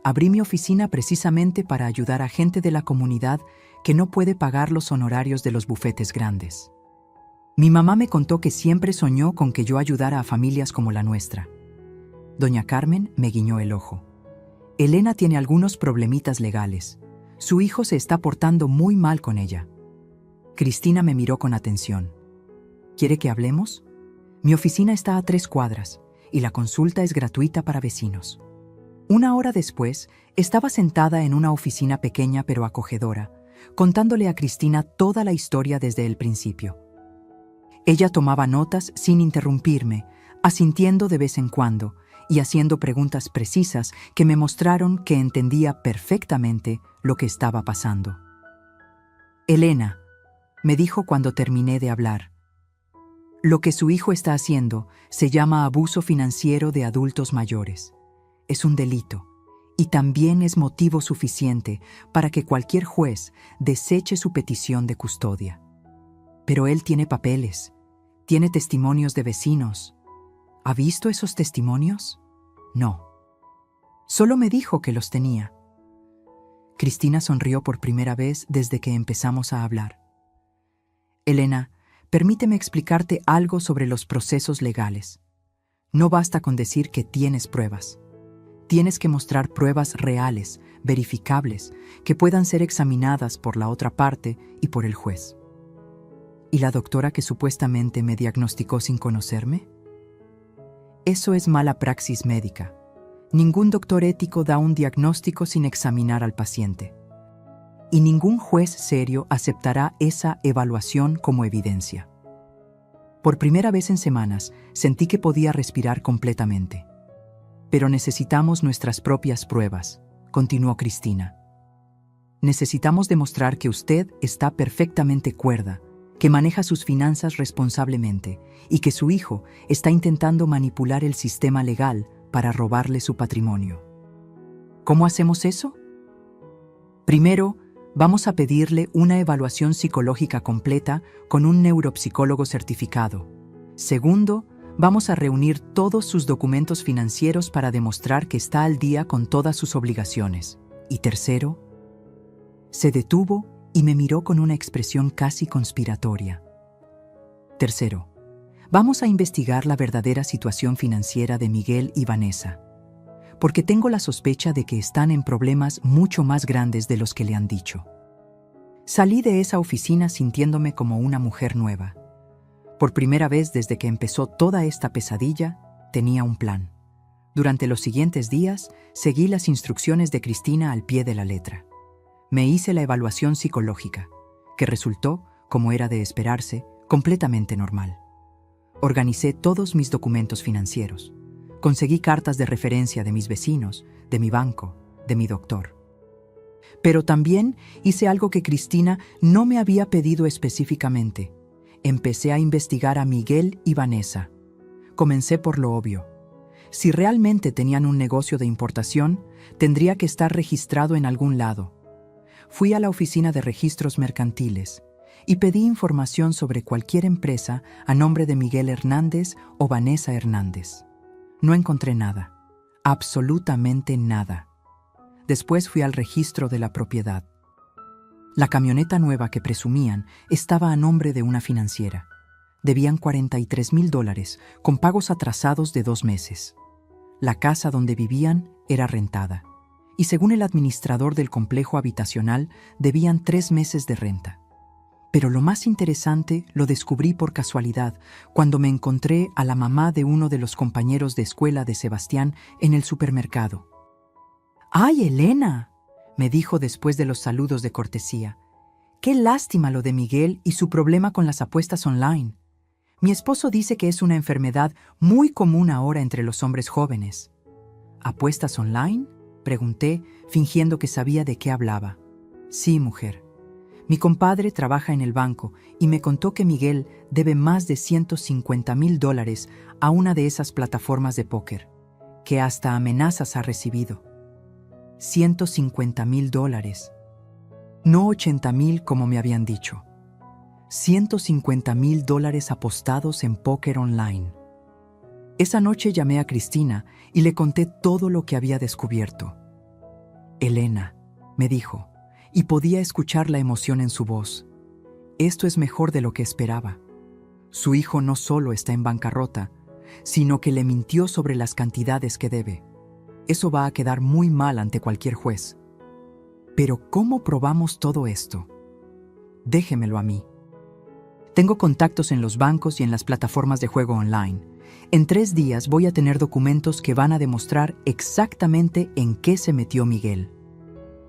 «Abrí mi oficina precisamente para ayudar a gente de la comunidad que no puede pagar los honorarios de los bufetes grandes. Mi mamá me contó que siempre soñó con que yo ayudara a familias como la nuestra». Doña Carmen me guiñó el ojo. «Elena tiene algunos problemitas legales. Su hijo se está portando muy mal con ella». Cristina me miró con atención. «¿Quiere que hablemos? Mi oficina está a 3 cuadras y la consulta es gratuita para vecinos». 1 hora después, estaba sentada en una oficina pequeña pero acogedora, contándole a Cristina toda la historia desde el principio. Ella tomaba notas sin interrumpirme, asintiendo de vez en cuando, y haciendo preguntas precisas que me mostraron que entendía perfectamente lo que estaba pasando. Elena, me dijo cuando terminé de hablar, lo que su hijo está haciendo se llama abuso financiero de adultos mayores. Es un delito y también es motivo suficiente para que cualquier juez deseche su petición de custodia. Pero él tiene papeles, tiene testimonios de vecinos. ¿Ha visto esos testimonios? No. Solo me dijo que los tenía. Cristina sonrió por primera vez desde que empezamos a hablar. Elena, permíteme explicarte algo sobre los procesos legales. No basta con decir que tienes pruebas. Tienes que mostrar pruebas reales, verificables, que puedan ser examinadas por la otra parte y por el juez. ¿Y la doctora que supuestamente me diagnosticó sin conocerme? Eso es mala praxis médica. Ningún doctor ético da un diagnóstico sin examinar al paciente. Y ningún juez serio aceptará esa evaluación como evidencia. Por primera vez en semanas, sentí que podía respirar completamente. Pero necesitamos nuestras propias pruebas, continuó Cristina. Necesitamos demostrar que usted está perfectamente cuerda, que maneja sus finanzas responsablemente y que su hijo está intentando manipular el sistema legal para robarle su patrimonio. ¿Cómo hacemos eso? Primero, vamos a pedirle una evaluación psicológica completa con un neuropsicólogo certificado. Segundo, vamos a reunir todos sus documentos financieros para demostrar que está al día con todas sus obligaciones. Y tercero, se detuvo y me miró con una expresión casi conspiratoria. Tercero, vamos a investigar la verdadera situación financiera de Miguel y Vanessa, porque tengo la sospecha de que están en problemas mucho más grandes de los que le han dicho. Salí de esa oficina sintiéndome como una mujer nueva. Por primera vez desde que empezó toda esta pesadilla, tenía un plan. Durante los siguientes días, seguí las instrucciones de Cristina al pie de la letra. Me hice la evaluación psicológica, que resultó, como era de esperarse, completamente normal. Organicé todos mis documentos financieros. Conseguí cartas de referencia de mis vecinos, de mi banco, de mi doctor. Pero también hice algo que Cristina no me había pedido específicamente. Empecé a investigar a Miguel y Vanessa. Comencé por lo obvio. Si realmente tenían un negocio de importación, tendría que estar registrado en algún lado. Fui a la oficina de registros mercantiles y pedí información sobre cualquier empresa a nombre de Miguel Hernández o Vanessa Hernández. No encontré nada, absolutamente nada. Después fui al registro de la propiedad. La camioneta nueva que presumían estaba a nombre de una financiera. Debían $43,000 con pagos atrasados de 2 meses. La casa donde vivían era rentada. Y según el administrador del complejo habitacional, debían 3 meses de renta. Pero lo más interesante lo descubrí por casualidad cuando me encontré a la mamá de uno de los compañeros de escuela de Sebastián en el supermercado. ¡Ay, Elena!, me dijo después de los saludos de cortesía. ¡Qué lástima lo de Miguel y su problema con las apuestas online! Mi esposo dice que es una enfermedad muy común ahora entre los hombres jóvenes. ¿Apuestas online?, pregunté, fingiendo que sabía de qué hablaba. Sí, mujer. Mi compadre trabaja en el banco y me contó que Miguel debe más de $150,000 a una de esas plataformas de póker, que hasta amenazas ha recibido. $150,000. No 80,000 como me habían dicho. $150,000 apostados en póker online. Esa noche llamé a Cristina y le conté todo lo que había descubierto. Elena, me dijo, y podía escuchar la emoción en su voz. Esto es mejor de lo que esperaba. Su hijo no solo está en bancarrota, sino que le mintió sobre las cantidades que debe. Eso va a quedar muy mal ante cualquier juez. Pero ¿cómo probamos todo esto? Déjemelo a mí. Tengo contactos en los bancos y en las plataformas de juego online. En 3 días voy a tener documentos que van a demostrar exactamente en qué se metió Miguel.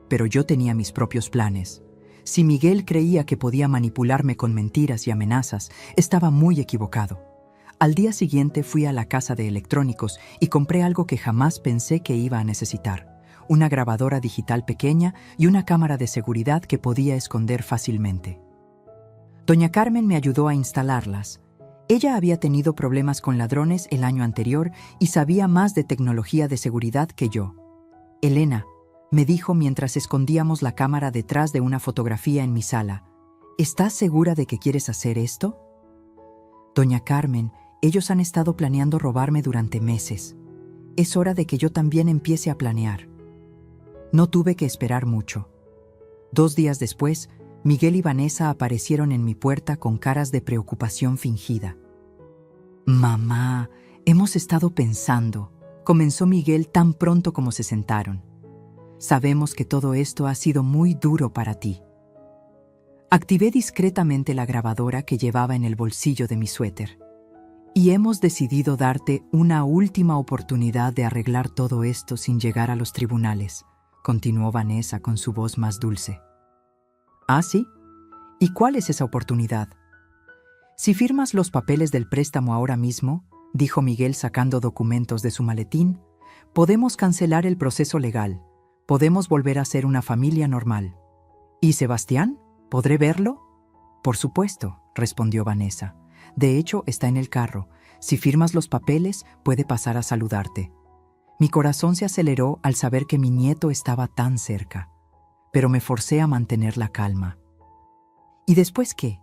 Pero yo tenía mis propios planes. Si Miguel creía que podía manipularme con mentiras y amenazas, estaba muy equivocado. Al día siguiente fui a la casa de electrónicos y compré algo que jamás pensé que iba a necesitar: una grabadora digital pequeña y una cámara de seguridad que podía esconder fácilmente. Doña Carmen me ayudó a instalarlas. Ella había tenido problemas con ladrones el año anterior y sabía más de tecnología de seguridad que yo. Elena, me dijo mientras escondíamos la cámara detrás de una fotografía en mi sala, ¿estás segura de que quieres hacer esto? Doña Carmen, ellos han estado planeando robarme durante meses. Es hora de que yo también empiece a planear. No tuve que esperar mucho. 2 días después, Miguel y Vanessa aparecieron en mi puerta con caras de preocupación fingida. «Mamá, hemos estado pensando», comenzó Miguel tan pronto como se sentaron. «Sabemos que todo esto ha sido muy duro para ti». Activé discretamente la grabadora que llevaba en el bolsillo de mi suéter. «Y hemos decidido darte una última oportunidad de arreglar todo esto sin llegar a los tribunales», continuó Vanessa con su voz más dulce. «¿Ah, sí? ¿Y cuál es esa oportunidad?» «Si firmas los papeles del préstamo ahora mismo», dijo Miguel sacando documentos de su maletín, «podemos cancelar el proceso legal. Podemos volver a ser una familia normal». «¿Y Sebastián? ¿Podré verlo?» «Por supuesto», respondió Vanessa. «De hecho, está en el carro. Si firmas los papeles, puede pasar a saludarte». Mi corazón se aceleró al saber que mi nieto estaba tan cerca, pero me forcé a mantener la calma. ¿Y después qué?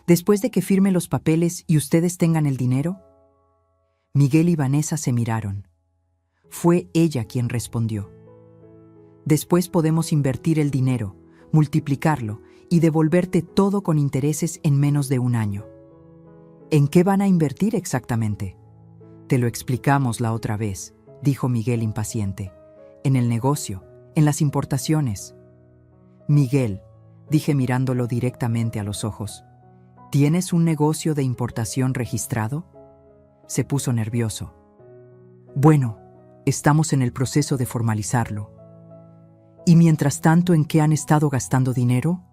¿Después de que firme los papeles y ustedes tengan el dinero? Miguel y Vanessa se miraron. Fue ella quien respondió. Después podemos invertir el dinero, multiplicarlo y devolverte todo con intereses en menos de 1 año. ¿En qué van a invertir exactamente? Te lo explicamos la otra vez, dijo Miguel impaciente. En el negocio, en las importaciones. Miguel, dije mirándolo directamente a los ojos, ¿tienes un negocio de importación registrado? Se puso nervioso. Bueno, estamos en el proceso de formalizarlo. ¿Y mientras tanto en qué han estado gastando dinero?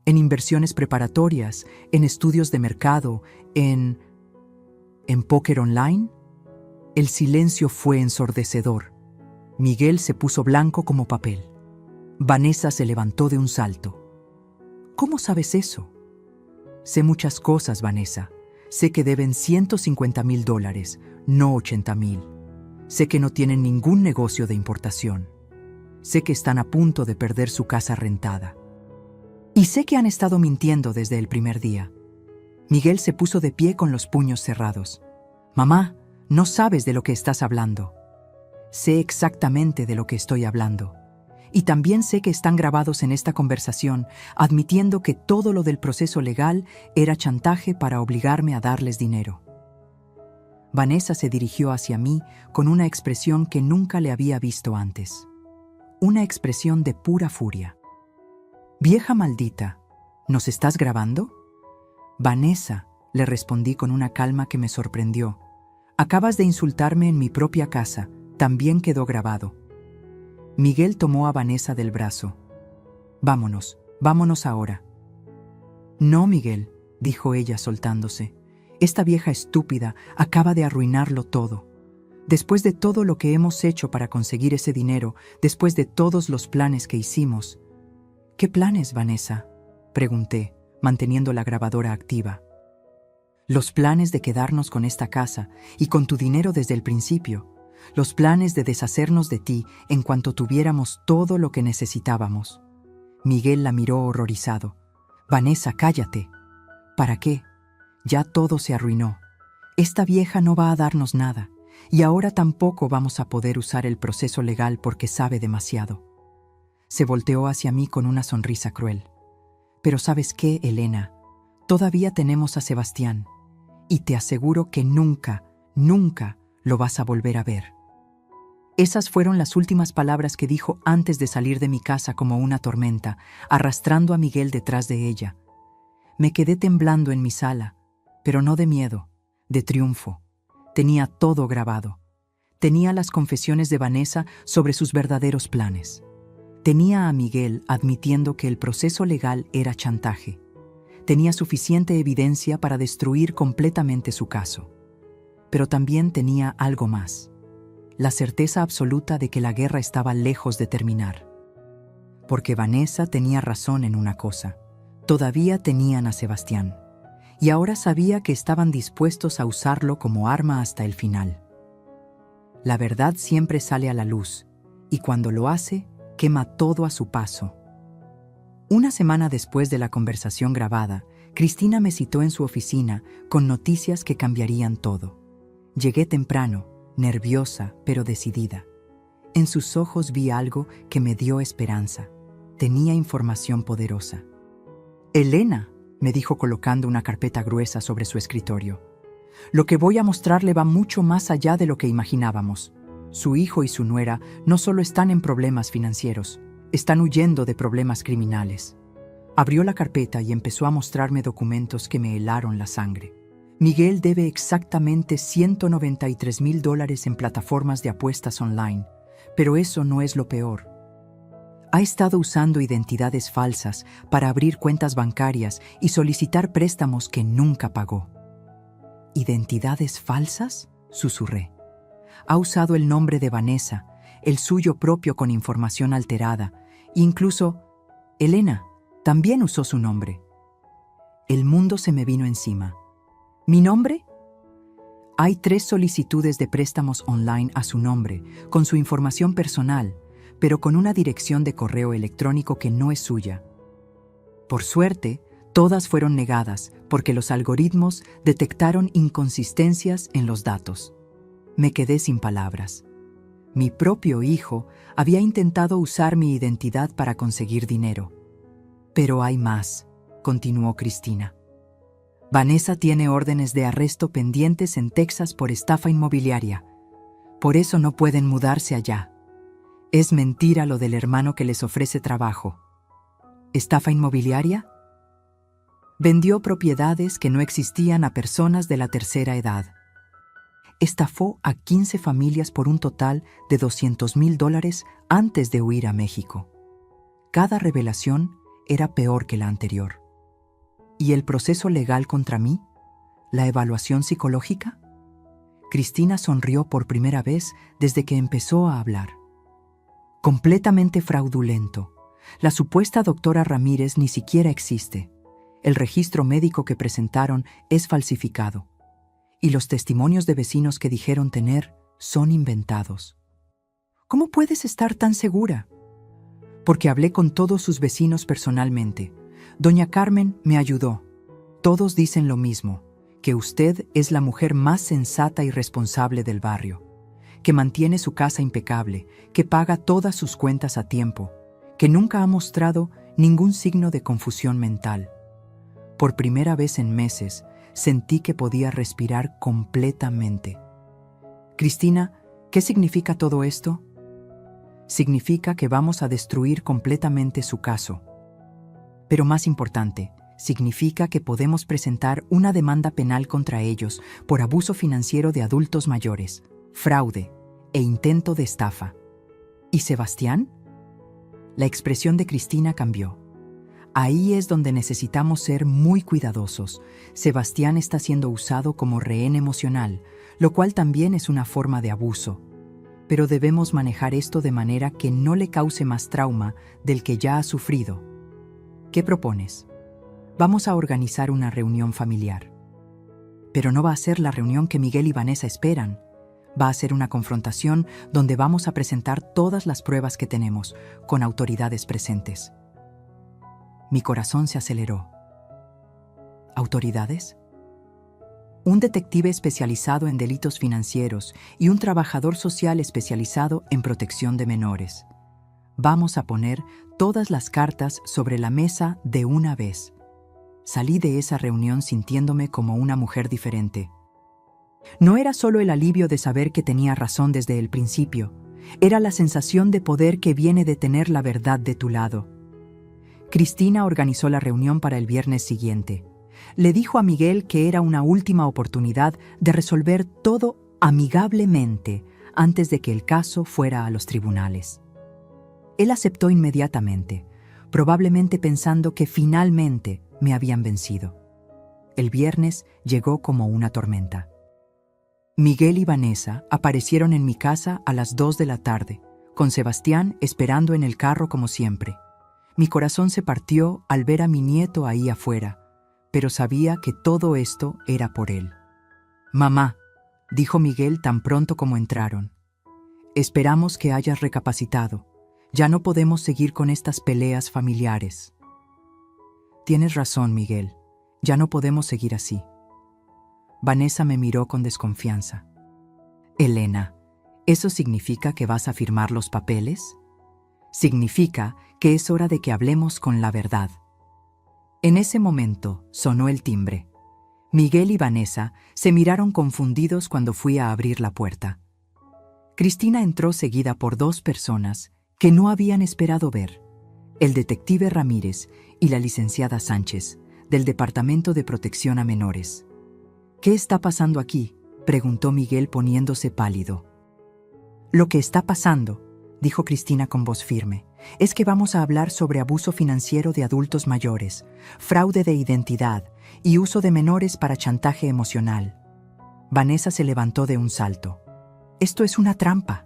En inversiones preparatorias, en estudios de mercado, en póker online. El silencio fue ensordecedor. Miguel se puso blanco como papel. Vanessa se levantó de un salto. ¿Cómo sabes eso? Sé muchas cosas, Vanessa. Sé que deben $150,000, no 80,000. Sé que no tienen ningún negocio de importación. Sé que están a punto de perder su casa rentada. Y sé que han estado mintiendo desde el primer día. Miguel se puso de pie con los puños cerrados. Mamá, no sabes de lo que estás hablando. Sé exactamente de lo que estoy hablando. Y también sé que están grabados en esta conversación, admitiendo que todo lo del proceso legal era chantaje para obligarme a darles dinero. Vanessa se dirigió hacia mí con una expresión que nunca le había visto antes. Una expresión de pura furia. «Vieja maldita, ¿nos estás grabando?» «Vanessa», le respondí con una calma que me sorprendió. «Acabas de insultarme en mi propia casa. También quedó grabado». Miguel tomó a Vanessa del brazo. «Vámonos, vámonos ahora». «No, Miguel», dijo ella soltándose. «Esta vieja estúpida acaba de arruinarlo todo. Después de todo lo que hemos hecho para conseguir ese dinero, después de todos los planes que hicimos». «¿Qué planes, Vanessa?», pregunté, manteniendo la grabadora activa. «Los planes de quedarnos con esta casa y con tu dinero desde el principio. Los planes de deshacernos de ti en cuanto tuviéramos todo lo que necesitábamos». Miguel la miró horrorizado. «Vanessa, cállate». «¿Para qué? Ya todo se arruinó. Esta vieja no va a darnos nada, y ahora tampoco vamos a poder usar el proceso legal porque sabe demasiado». Se volteó hacia mí con una sonrisa cruel. «Pero ¿sabes qué, Elena? Todavía tenemos a Sebastián, y te aseguro que nunca, nunca lo vas a volver a ver». Esas fueron las últimas palabras que dijo antes de salir de mi casa como una tormenta, arrastrando a Miguel detrás de ella. Me quedé temblando en mi sala, pero no de miedo, de triunfo. Tenía todo grabado. Tenía las confesiones de Vanessa sobre sus verdaderos planes. Tenía a Miguel admitiendo que el proceso legal era chantaje. Tenía suficiente evidencia para destruir completamente su caso. pero también tenía algo más: la certeza absoluta de que la guerra estaba lejos de terminar. Porque Vanessa tenía razón en una cosa: todavía tenían a Sebastián, y ahora sabía que estaban dispuestos a usarlo como arma hasta el final. La verdad siempre sale a la luz, y cuando lo hace, quema todo a su paso. Una semana después de la conversación grabada, Cristina me citó en su oficina con noticias que cambiarían todo. Llegué temprano, nerviosa pero decidida. En sus ojos vi algo que me dio esperanza. Tenía información poderosa. «Elena», me dijo colocando una carpeta gruesa sobre su escritorio, «lo que voy a mostrarle va mucho más allá de lo que imaginábamos. Su hijo y su nuera no solo están en problemas financieros, están huyendo de problemas criminales». Abrió la carpeta y empezó a mostrarme documentos que me helaron la sangre. Miguel debe exactamente $193,000 en plataformas de apuestas online, pero eso no es lo peor. Ha estado usando identidades falsas para abrir cuentas bancarias y solicitar préstamos que nunca pagó. ¿Identidades falsas?, susurré. Ha usado el nombre de Vanessa, el suyo propio con información alterada, incluso Elena también usó su nombre. El mundo se me vino encima. ¿Mi nombre? Hay 3 solicitudes de préstamos online a su nombre, con su información personal, pero con una dirección de correo electrónico que no es suya. Por suerte, todas fueron negadas porque los algoritmos detectaron inconsistencias en los datos. Me quedé sin palabras. Mi propio hijo había intentado usar mi identidad para conseguir dinero. Pero hay más, continuó Cristina. Vanessa tiene órdenes de arresto pendientes en Texas por estafa inmobiliaria. Por eso no pueden mudarse allá. Es mentira lo del hermano que les ofrece trabajo. ¿Estafa inmobiliaria? Vendió propiedades que no existían a personas de la tercera edad. Estafó a 15 familias por un total de $200,000 antes de huir a México. Cada revelación era peor que la anterior. ¿Y el proceso legal contra mí? ¿La evaluación psicológica? Cristina sonrió por primera vez desde que empezó a hablar. Completamente fraudulento. La supuesta doctora Ramírez ni siquiera existe. El registro médico que presentaron es falsificado. Y los testimonios de vecinos que dijeron tener son inventados. ¿Cómo puedes estar tan segura? Porque hablé con todos sus vecinos personalmente. Doña Carmen me ayudó. Todos dicen lo mismo, que usted es la mujer más sensata y responsable del barrio, que mantiene su casa impecable, que paga todas sus cuentas a tiempo, que nunca ha mostrado ningún signo de confusión mental. Por primera vez en meses, sentí que podía respirar completamente. Cristina, ¿qué significa todo esto? Significa que vamos a destruir completamente su caso. Pero más importante, significa que podemos presentar una demanda penal contra ellos por abuso financiero de adultos mayores, fraude e intento de estafa. ¿Y Sebastián? La expresión de Cristina cambió. Ahí es donde necesitamos ser muy cuidadosos. Sebastián está siendo usado como rehén emocional, lo cual también es una forma de abuso. Pero debemos manejar esto de manera que no le cause más trauma del que ya ha sufrido. ¿Qué propones? Vamos a organizar una reunión familiar. Pero no va a ser la reunión que Miguel y Vanessa esperan. Va a ser una confrontación donde vamos a presentar todas las pruebas que tenemos, con autoridades presentes. Mi corazón se aceleró. ¿Autoridades? Un detective especializado en delitos financieros y un trabajador social especializado en protección de menores. Vamos a poner todas las cartas sobre la mesa de una vez. Salí de esa reunión sintiéndome como una mujer diferente. No era solo el alivio de saber que tenía razón desde el principio, era la sensación de poder que viene de tener la verdad de tu lado. Cristina organizó la reunión para el viernes siguiente. Le dijo a Miguel que era una última oportunidad de resolver todo amigablemente antes de que el caso fuera a los tribunales. Él aceptó inmediatamente, probablemente pensando que finalmente me habían vencido. El viernes llegó como una tormenta. Miguel y Vanessa aparecieron en mi casa a las 2 de la tarde, con Sebastián esperando en el carro como siempre. Mi corazón se partió al ver a mi nieto ahí afuera, pero sabía que todo esto era por él. «Mamá», dijo Miguel tan pronto como entraron, «esperamos que hayas recapacitado. Ya no podemos seguir con estas peleas familiares». «Tienes razón, Miguel. Ya no podemos seguir así». Vanessa me miró con desconfianza. «Elena, ¿eso significa que vas a firmar los papeles? Significa que es hora de que hablemos con la verdad». En ese momento sonó el timbre. Miguel y Vanessa se miraron confundidos cuando fui a abrir la puerta. Cristina entró seguida por 2 personas que no habían esperado ver: el detective Ramírez y la licenciada Sánchez, del Departamento de Protección a Menores. «¿Qué está pasando aquí?», preguntó Miguel poniéndose pálido. «Lo que está pasando», dijo Cristina con voz firme, «es que vamos a hablar sobre abuso financiero de adultos mayores, fraude de identidad y uso de menores para chantaje emocional». Vanessa se levantó de un salto. «Esto es una trampa».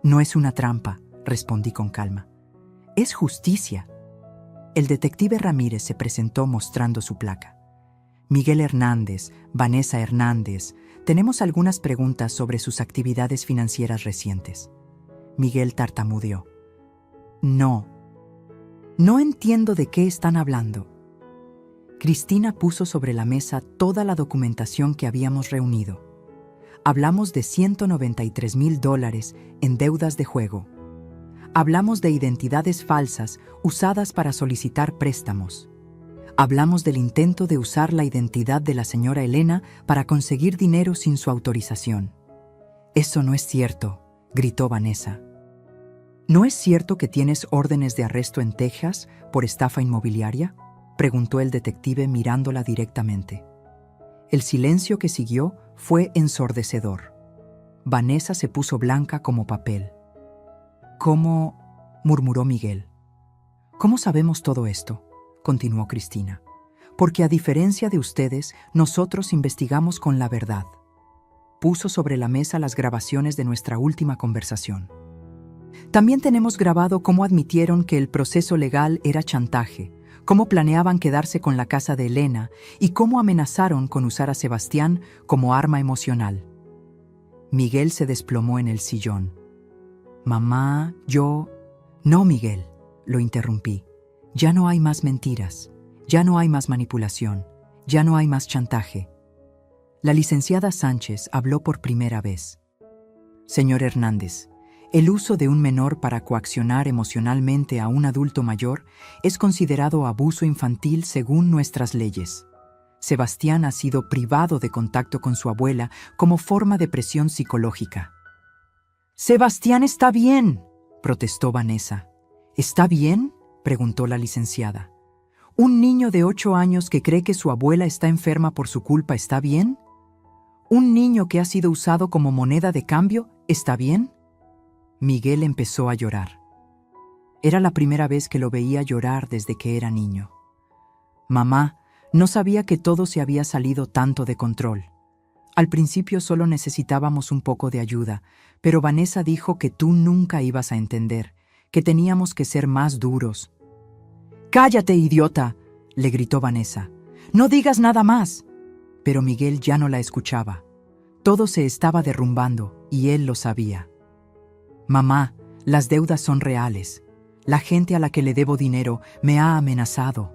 «No es una trampa», respondí con calma. «Es justicia». El detective Ramírez se presentó mostrando su placa. «Miguel Hernández, Vanessa Hernández, tenemos algunas preguntas sobre sus actividades financieras recientes». Miguel tartamudeó. No entiendo de qué están hablando». Cristina puso sobre la mesa toda la documentación que habíamos reunido. Hablamos de $193,000 en deudas de juego. Hablamos de identidades falsas usadas para solicitar préstamos. Hablamos del intento de usar la identidad de la señora Elena para conseguir dinero sin su autorización. «Eso no es cierto», gritó Vanessa. «¿No es cierto que tienes órdenes de arresto en Texas por estafa inmobiliaria?», preguntó el detective mirándola directamente. El silencio que siguió fue ensordecedor. Vanessa se puso blanca como papel. «¿Cómo?», murmuró Miguel. «¿Cómo sabemos todo esto?», continuó Cristina. «Porque a diferencia de ustedes, nosotros investigamos con la verdad». Puso sobre la mesa las grabaciones de nuestra última conversación. «También tenemos grabado cómo admitieron que el proceso legal era chantaje, cómo planeaban quedarse con la casa de Elena y cómo amenazaron con usar a Sebastián como arma emocional». Miguel se desplomó en el sillón. «Mamá, yo...». «No, Miguel», lo interrumpí. «Ya no hay más mentiras, ya no hay más manipulación, ya no hay más chantaje». La licenciada Sánchez habló por primera vez. «Señor Hernández, el uso de un menor para coaccionar emocionalmente a un adulto mayor es considerado abuso infantil según nuestras leyes. Sebastián ha sido privado de contacto con su abuela como forma de presión psicológica». «Sebastián está bien», protestó Vanessa. «¿Está bien?», preguntó la licenciada. «¿Un niño de 8 años que cree que su abuela está enferma por su culpa está bien? ¿Un niño que ha sido usado como moneda de cambio está bien?». Miguel empezó a llorar. Era la primera vez que lo veía llorar desde que era niño. «Mamá, no sabía que todo se había salido tanto de control. Al principio solo necesitábamos un poco de ayuda, pero Vanessa dijo que tú nunca ibas a entender, que teníamos que ser más duros». «¡Cállate, idiota!», le gritó Vanessa. «No digas nada más». Pero Miguel ya no la escuchaba. Todo se estaba derrumbando y él lo sabía. «Mamá, las deudas son reales. La gente a la que le debo dinero me ha amenazado.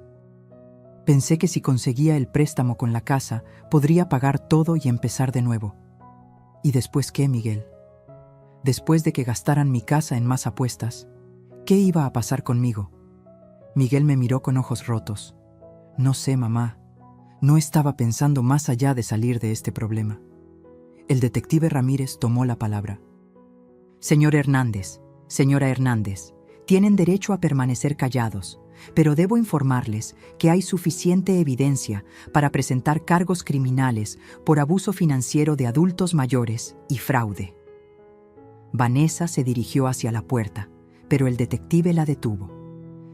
Pensé que si conseguía el préstamo con la casa, podría pagar todo y empezar de nuevo». «¿Y después qué, Miguel? Después de que gastaran mi casa en más apuestas, ¿qué iba a pasar conmigo?». Miguel me miró con ojos rotos. «No sé, mamá. No estaba pensando más allá de salir de este problema». El detective Ramírez tomó la palabra. «Señor Hernández, señora Hernández, tienen derecho a permanecer callados, pero debo informarles que hay suficiente evidencia para presentar cargos criminales por abuso financiero de adultos mayores y fraude». Vanessa se dirigió hacia la puerta, pero el detective la detuvo.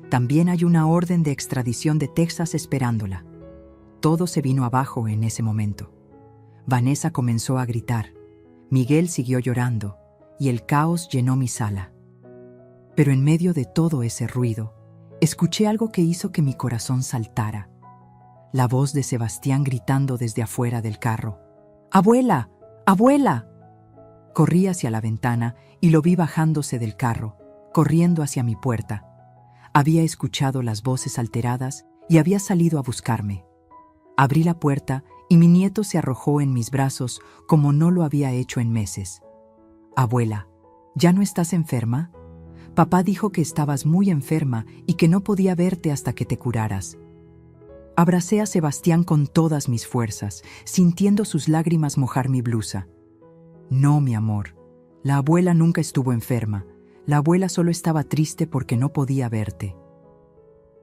«También hay una orden de extradición de Texas esperándola». Todo se vino abajo en ese momento. Vanessa comenzó a gritar. Miguel siguió llorando, y el caos llenó mi sala. Pero en medio de todo ese ruido, escuché algo que hizo que mi corazón saltara. La voz de Sebastián gritando desde afuera del carro. ¡Abuela! ¡Abuela! Corrí hacia la ventana y lo vi bajándose del carro, corriendo hacia mi puerta. Había escuchado las voces alteradas y había salido a buscarme. Abrí la puerta y mi nieto se arrojó en mis brazos como no lo había hecho en meses. Abuela, ¿ya no estás enferma? Papá dijo que estabas muy enferma y que no podía verte hasta que te curaras. Abracé a Sebastián con todas mis fuerzas, sintiendo sus lágrimas mojar mi blusa. No, mi amor, la abuela nunca estuvo enferma. La abuela solo estaba triste porque no podía verte.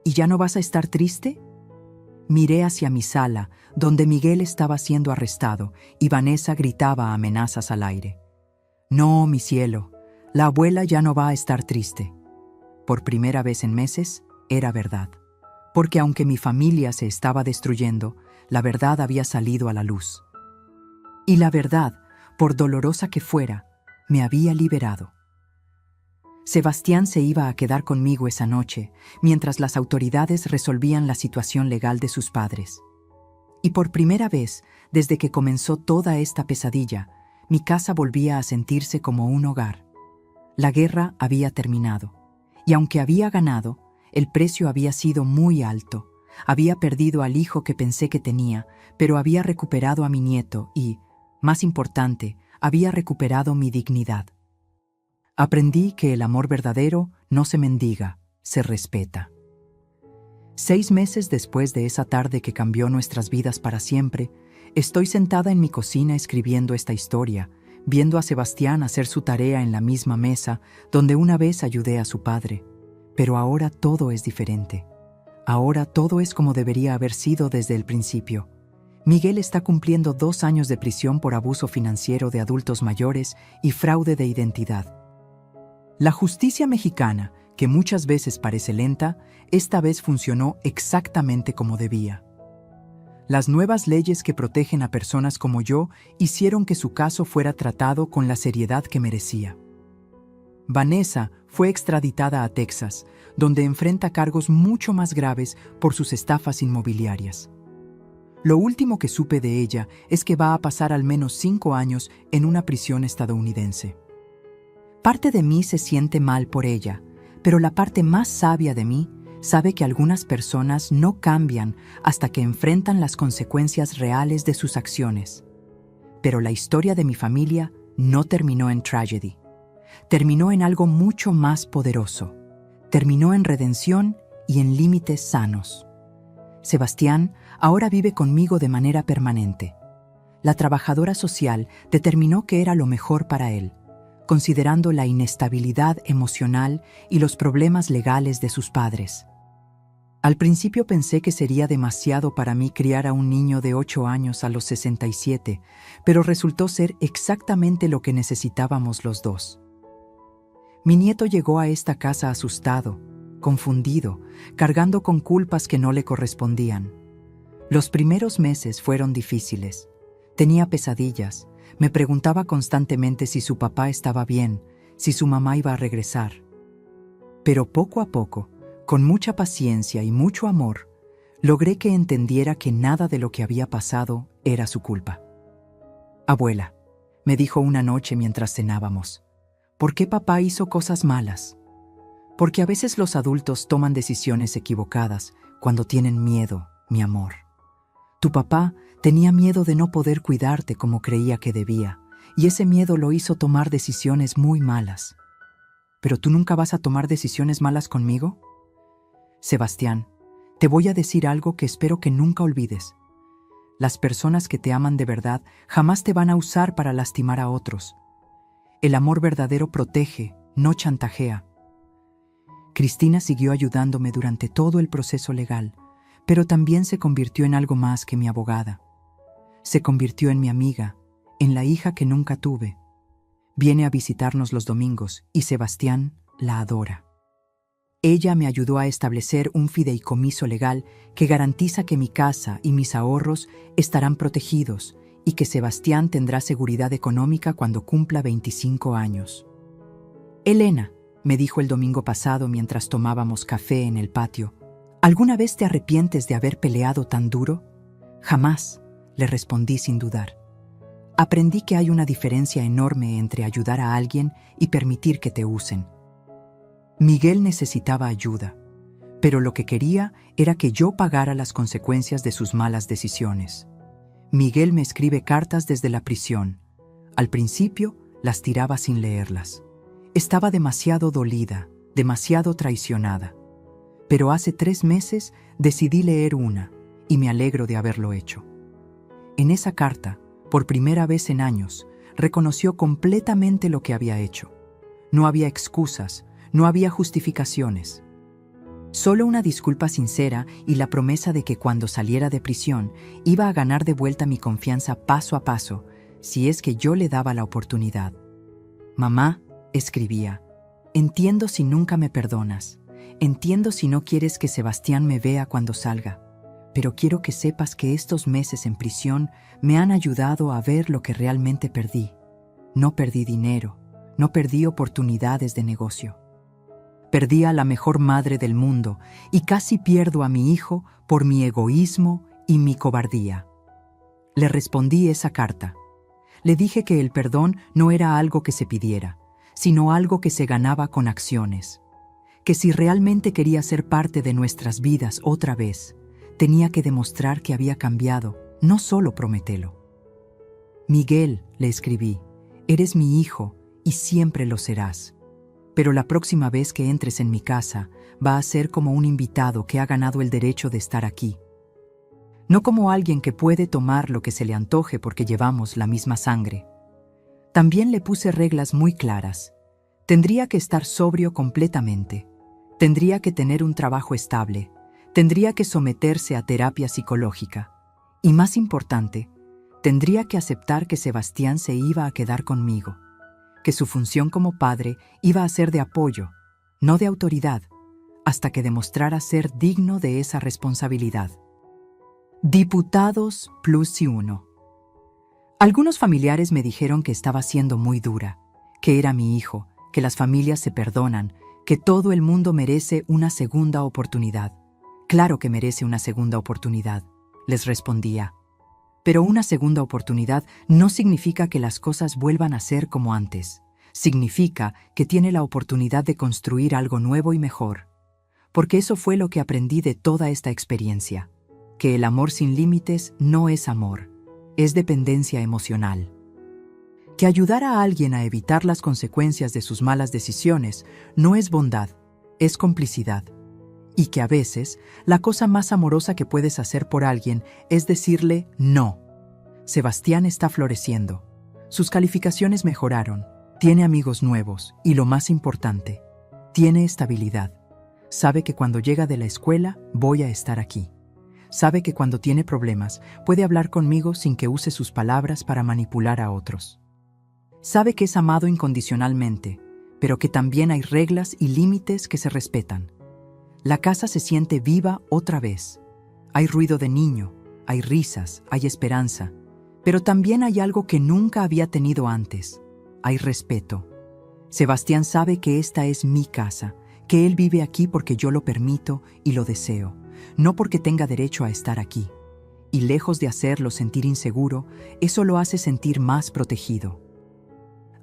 ¿Y ya no vas a estar triste? Miré hacia mi sala, donde Miguel estaba siendo arrestado y Vanessa gritaba amenazas al aire. No, mi cielo, la abuela ya no va a estar triste. Por primera vez en meses, era verdad. Porque aunque mi familia se estaba destruyendo, la verdad había salido a la luz. Y la verdad, por dolorosa que fuera, me había liberado. Sebastián se iba a quedar conmigo esa noche, mientras las autoridades resolvían la situación legal de sus padres. Y por primera vez, desde que comenzó toda esta pesadilla, mi casa volvía a sentirse como un hogar. La guerra había terminado, y aunque había ganado, el precio había sido muy alto. Había perdido al hijo que pensé que tenía, pero había recuperado a mi nieto y, más importante, había recuperado mi dignidad. Aprendí que el amor verdadero no se mendiga, se respeta. 6 meses después de esa tarde que cambió nuestras vidas para siempre, estoy sentada en mi cocina escribiendo esta historia, viendo a Sebastián hacer su tarea en la misma mesa donde una vez ayudé a su padre. Pero ahora todo es diferente. Ahora todo es como debería haber sido desde el principio. Miguel está cumpliendo 2 años de prisión por abuso financiero de adultos mayores y fraude de identidad. La justicia mexicana, que muchas veces parece lenta, esta vez funcionó exactamente como debía. Las nuevas leyes que protegen a personas como yo hicieron que su caso fuera tratado con la seriedad que merecía. Vanessa fue extraditada a Texas, donde enfrenta cargos mucho más graves por sus estafas inmobiliarias. Lo último que supe de ella es que va a pasar al menos 5 años en una prisión estadounidense. Parte de mí se siente mal por ella, pero la parte más sabia de mí sabe que algunas personas no cambian hasta que enfrentan las consecuencias reales de sus acciones. Pero la historia de mi familia no terminó en tragedy. Terminó en algo mucho más poderoso. Terminó en redención y en límites sanos. Sebastián ahora vive conmigo de manera permanente. La trabajadora social determinó que era lo mejor para él, considerando la inestabilidad emocional y los problemas legales de sus padres. Al principio pensé que sería demasiado para mí criar a un niño de 8 años a los 67, pero resultó ser exactamente lo que necesitábamos los dos. Mi nieto llegó a esta casa asustado, confundido, cargando con culpas que no le correspondían. Los primeros meses fueron difíciles. Tenía pesadillas. Me preguntaba constantemente si su papá estaba bien, si su mamá iba a regresar. Pero poco a poco, con mucha paciencia y mucho amor, logré que entendiera que nada de lo que había pasado era su culpa. Abuela, me dijo una noche mientras cenábamos, ¿por qué papá hizo cosas malas? Porque a veces los adultos toman decisiones equivocadas cuando tienen miedo, mi amor. Tu papá tenía miedo de no poder cuidarte como creía que debía, y ese miedo lo hizo tomar decisiones muy malas. ¿Pero tú nunca vas a tomar decisiones malas conmigo? Sebastián, te voy a decir algo que espero que nunca olvides. Las personas que te aman de verdad jamás te van a usar para lastimar a otros. El amor verdadero protege, no chantajea. Cristina siguió ayudándome durante todo el proceso legal, pero también se convirtió en algo más que mi abogada. Se convirtió en mi amiga, en la hija que nunca tuve. Viene a visitarnos los domingos y Sebastián la adora. Ella me ayudó a establecer un fideicomiso legal que garantiza que mi casa y mis ahorros estarán protegidos y que Sebastián tendrá seguridad económica cuando cumpla 25 años. Elena, me dijo el domingo pasado mientras tomábamos café en el patio, ¿alguna vez te arrepientes de haber peleado tan duro? Jamás, le respondí sin dudar. Aprendí que hay una diferencia enorme entre ayudar a alguien y permitir que te usen. Miguel necesitaba ayuda, pero lo que quería era que yo pagara las consecuencias de sus malas decisiones. Miguel me escribe cartas desde la prisión. Al principio, las tiraba sin leerlas. Estaba demasiado dolida, demasiado traicionada. Pero hace 3 meses decidí leer una, y me alegro de haberlo hecho. En esa carta, por primera vez en años, reconoció completamente lo que había hecho. No había excusas, no había justificaciones. Solo una disculpa sincera y la promesa de que cuando saliera de prisión iba a ganar de vuelta mi confianza paso a paso, si es que yo le daba la oportunidad. Mamá, escribía, entiendo si nunca me perdonas, entiendo si no quieres que Sebastián me vea cuando salga, pero quiero que sepas que estos meses en prisión me han ayudado a ver lo que realmente perdí. No perdí dinero, no perdí oportunidades de negocio. Perdí a la mejor madre del mundo y casi pierdo a mi hijo por mi egoísmo y mi cobardía. Le respondí esa carta. Le dije que el perdón no era algo que se pidiera, sino algo que se ganaba con acciones. Que si realmente quería ser parte de nuestras vidas otra vez, tenía que demostrar que había cambiado, no solo prometerlo. Miguel, le escribí, eres mi hijo y siempre lo serás. Pero la próxima vez que entres en mi casa, va a ser como un invitado que ha ganado el derecho de estar aquí. No como alguien que puede tomar lo que se le antoje porque llevamos la misma sangre. También le puse reglas muy claras. Tendría que estar sobrio completamente. Tendría que tener un trabajo estable. Tendría que someterse a terapia psicológica. Y más importante, tendría que aceptar que Sebastián se iba a quedar conmigo. Que su función como padre iba a ser de apoyo, no de autoridad, hasta que demostrara ser digno de esa responsabilidad. Diputados +1. Algunos familiares me dijeron que estaba siendo muy dura, que era mi hijo, que las familias se perdonan, que todo el mundo merece una segunda oportunidad. Claro que merece una segunda oportunidad, les respondía. Pero una segunda oportunidad no significa que las cosas vuelvan a ser como antes. Significa que tiene la oportunidad de construir algo nuevo y mejor. Porque eso fue lo que aprendí de toda esta experiencia. Que el amor sin límites no es amor, es dependencia emocional. Que ayudar a alguien a evitar las consecuencias de sus malas decisiones no es bondad, es complicidad. Y que a veces, la cosa más amorosa que puedes hacer por alguien es decirle no. Sebastián está floreciendo. Sus calificaciones mejoraron. Tiene amigos nuevos y, lo más importante, tiene estabilidad. Sabe que cuando llega de la escuela voy a estar aquí. Sabe que cuando tiene problemas puede hablar conmigo sin que use sus palabras para manipular a otros. Sabe que es amado incondicionalmente, pero que también hay reglas y límites que se respetan. La casa se siente viva otra vez. Hay ruido de niño, hay risas, hay esperanza, pero también hay algo que nunca había tenido antes. Hay respeto. Sebastián sabe que esta es mi casa, que él vive aquí porque yo lo permito y lo deseo, no porque tenga derecho a estar aquí. Y lejos de hacerlo sentir inseguro, eso lo hace sentir más protegido.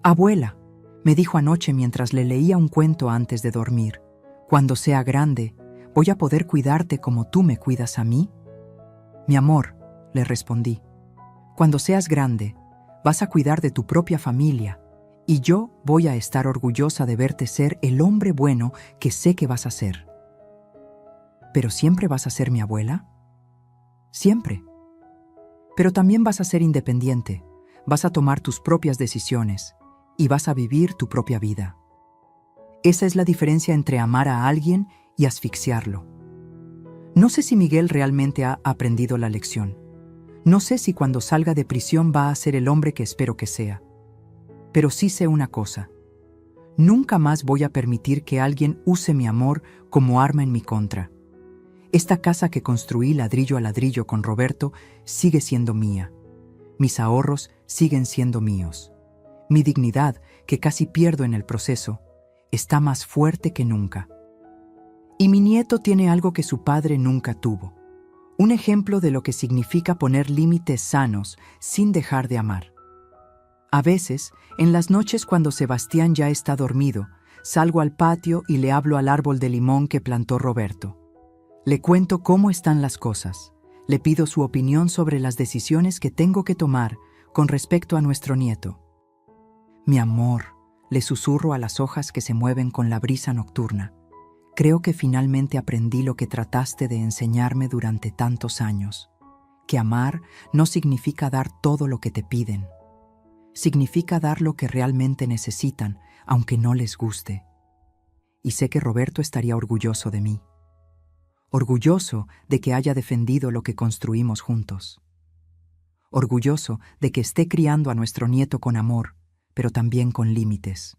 Abuela, me dijo anoche mientras le leía un cuento antes de dormir, cuando sea grande, ¿voy a poder cuidarte como tú me cuidas a mí? Mi amor, le respondí, cuando seas grande, vas a cuidar de tu propia familia, y yo voy a estar orgullosa de verte ser el hombre bueno que sé que vas a ser. ¿Pero siempre vas a ser mi abuela? Siempre. Pero también vas a ser independiente, vas a tomar tus propias decisiones, y vas a vivir tu propia vida. Esa es la diferencia entre amar a alguien y asfixiarlo. No sé si Miguel realmente ha aprendido la lección. No sé si cuando salga de prisión va a ser el hombre que espero que sea. Pero sí sé una cosa. Nunca más voy a permitir que alguien use mi amor como arma en mi contra. Esta casa que construí ladrillo a ladrillo con Roberto sigue siendo mía. Mis ahorros siguen siendo míos. Mi dignidad, que casi pierdo en el proceso, está más fuerte que nunca. Y mi nieto tiene algo que su padre nunca tuvo. Un ejemplo de lo que significa poner límites sanos sin dejar de amar. A veces, en las noches cuando Sebastián ya está dormido, salgo al patio y le hablo al árbol de limón que plantó Roberto. Le cuento cómo están las cosas. Le pido su opinión sobre las decisiones que tengo que tomar con respecto a nuestro nieto. Mi amor, le susurro a las hojas que se mueven con la brisa nocturna. Creo que finalmente aprendí lo que trataste de enseñarme durante tantos años. Que amar no significa dar todo lo que te piden. Significa dar lo que realmente necesitan, aunque no les guste. Y sé que Roberto estaría orgulloso de mí. Orgulloso de que haya defendido lo que construimos juntos. Orgulloso de que esté criando a nuestro nieto con amor, pero también con límites.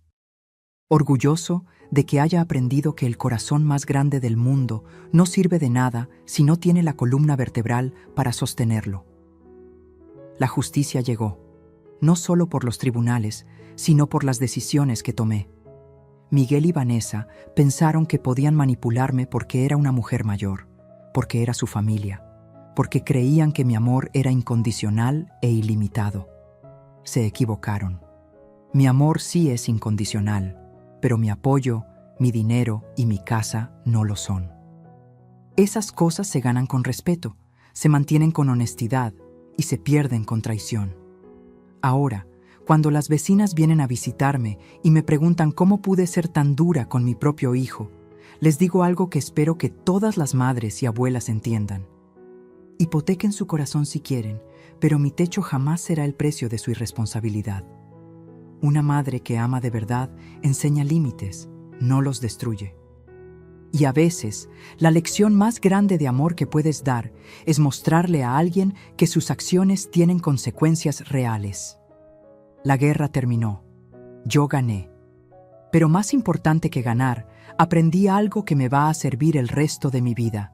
Orgulloso de que haya aprendido que el corazón más grande del mundo no sirve de nada si no tiene la columna vertebral para sostenerlo. La justicia llegó, no solo por los tribunales, sino por las decisiones que tomé. Miguel y Vanessa pensaron que podían manipularme porque era una mujer mayor, porque era su familia, porque creían que mi amor era incondicional e ilimitado. Se equivocaron. Mi amor sí es incondicional, pero mi apoyo, mi dinero y mi casa no lo son. Esas cosas se ganan con respeto, se mantienen con honestidad y se pierden con traición. Ahora, cuando las vecinas vienen a visitarme y me preguntan cómo pude ser tan dura con mi propio hijo, les digo algo que espero que todas las madres y abuelas entiendan. Hipotequen su corazón si quieren, pero mi techo jamás será el precio de su irresponsabilidad. Una madre que ama de verdad enseña límites, no los destruye. Y a veces, la lección más grande de amor que puedes dar es mostrarle a alguien que sus acciones tienen consecuencias reales. La guerra terminó. Yo gané. Pero más importante que ganar, aprendí algo que me va a servir el resto de mi vida.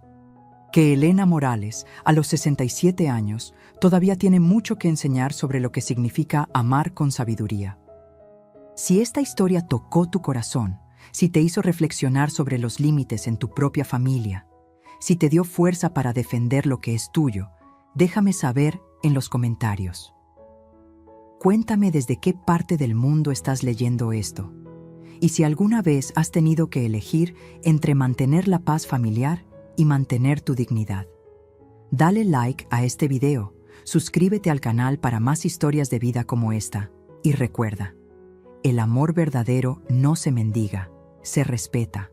Que Elena Morales, a los 67 años, todavía tiene mucho que enseñar sobre lo que significa amar con sabiduría. Si esta historia tocó tu corazón, si te hizo reflexionar sobre los límites en tu propia familia, si te dio fuerza para defender lo que es tuyo, déjame saber en los comentarios. Cuéntame desde qué parte del mundo estás leyendo esto. Y si alguna vez has tenido que elegir entre mantener la paz familiar y mantener tu dignidad. Dale like a este video, suscríbete al canal para más historias de vida como esta, y recuerda, el amor verdadero no se mendiga, se respeta.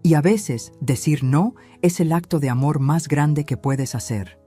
Y a veces, decir no es el acto de amor más grande que puedes hacer.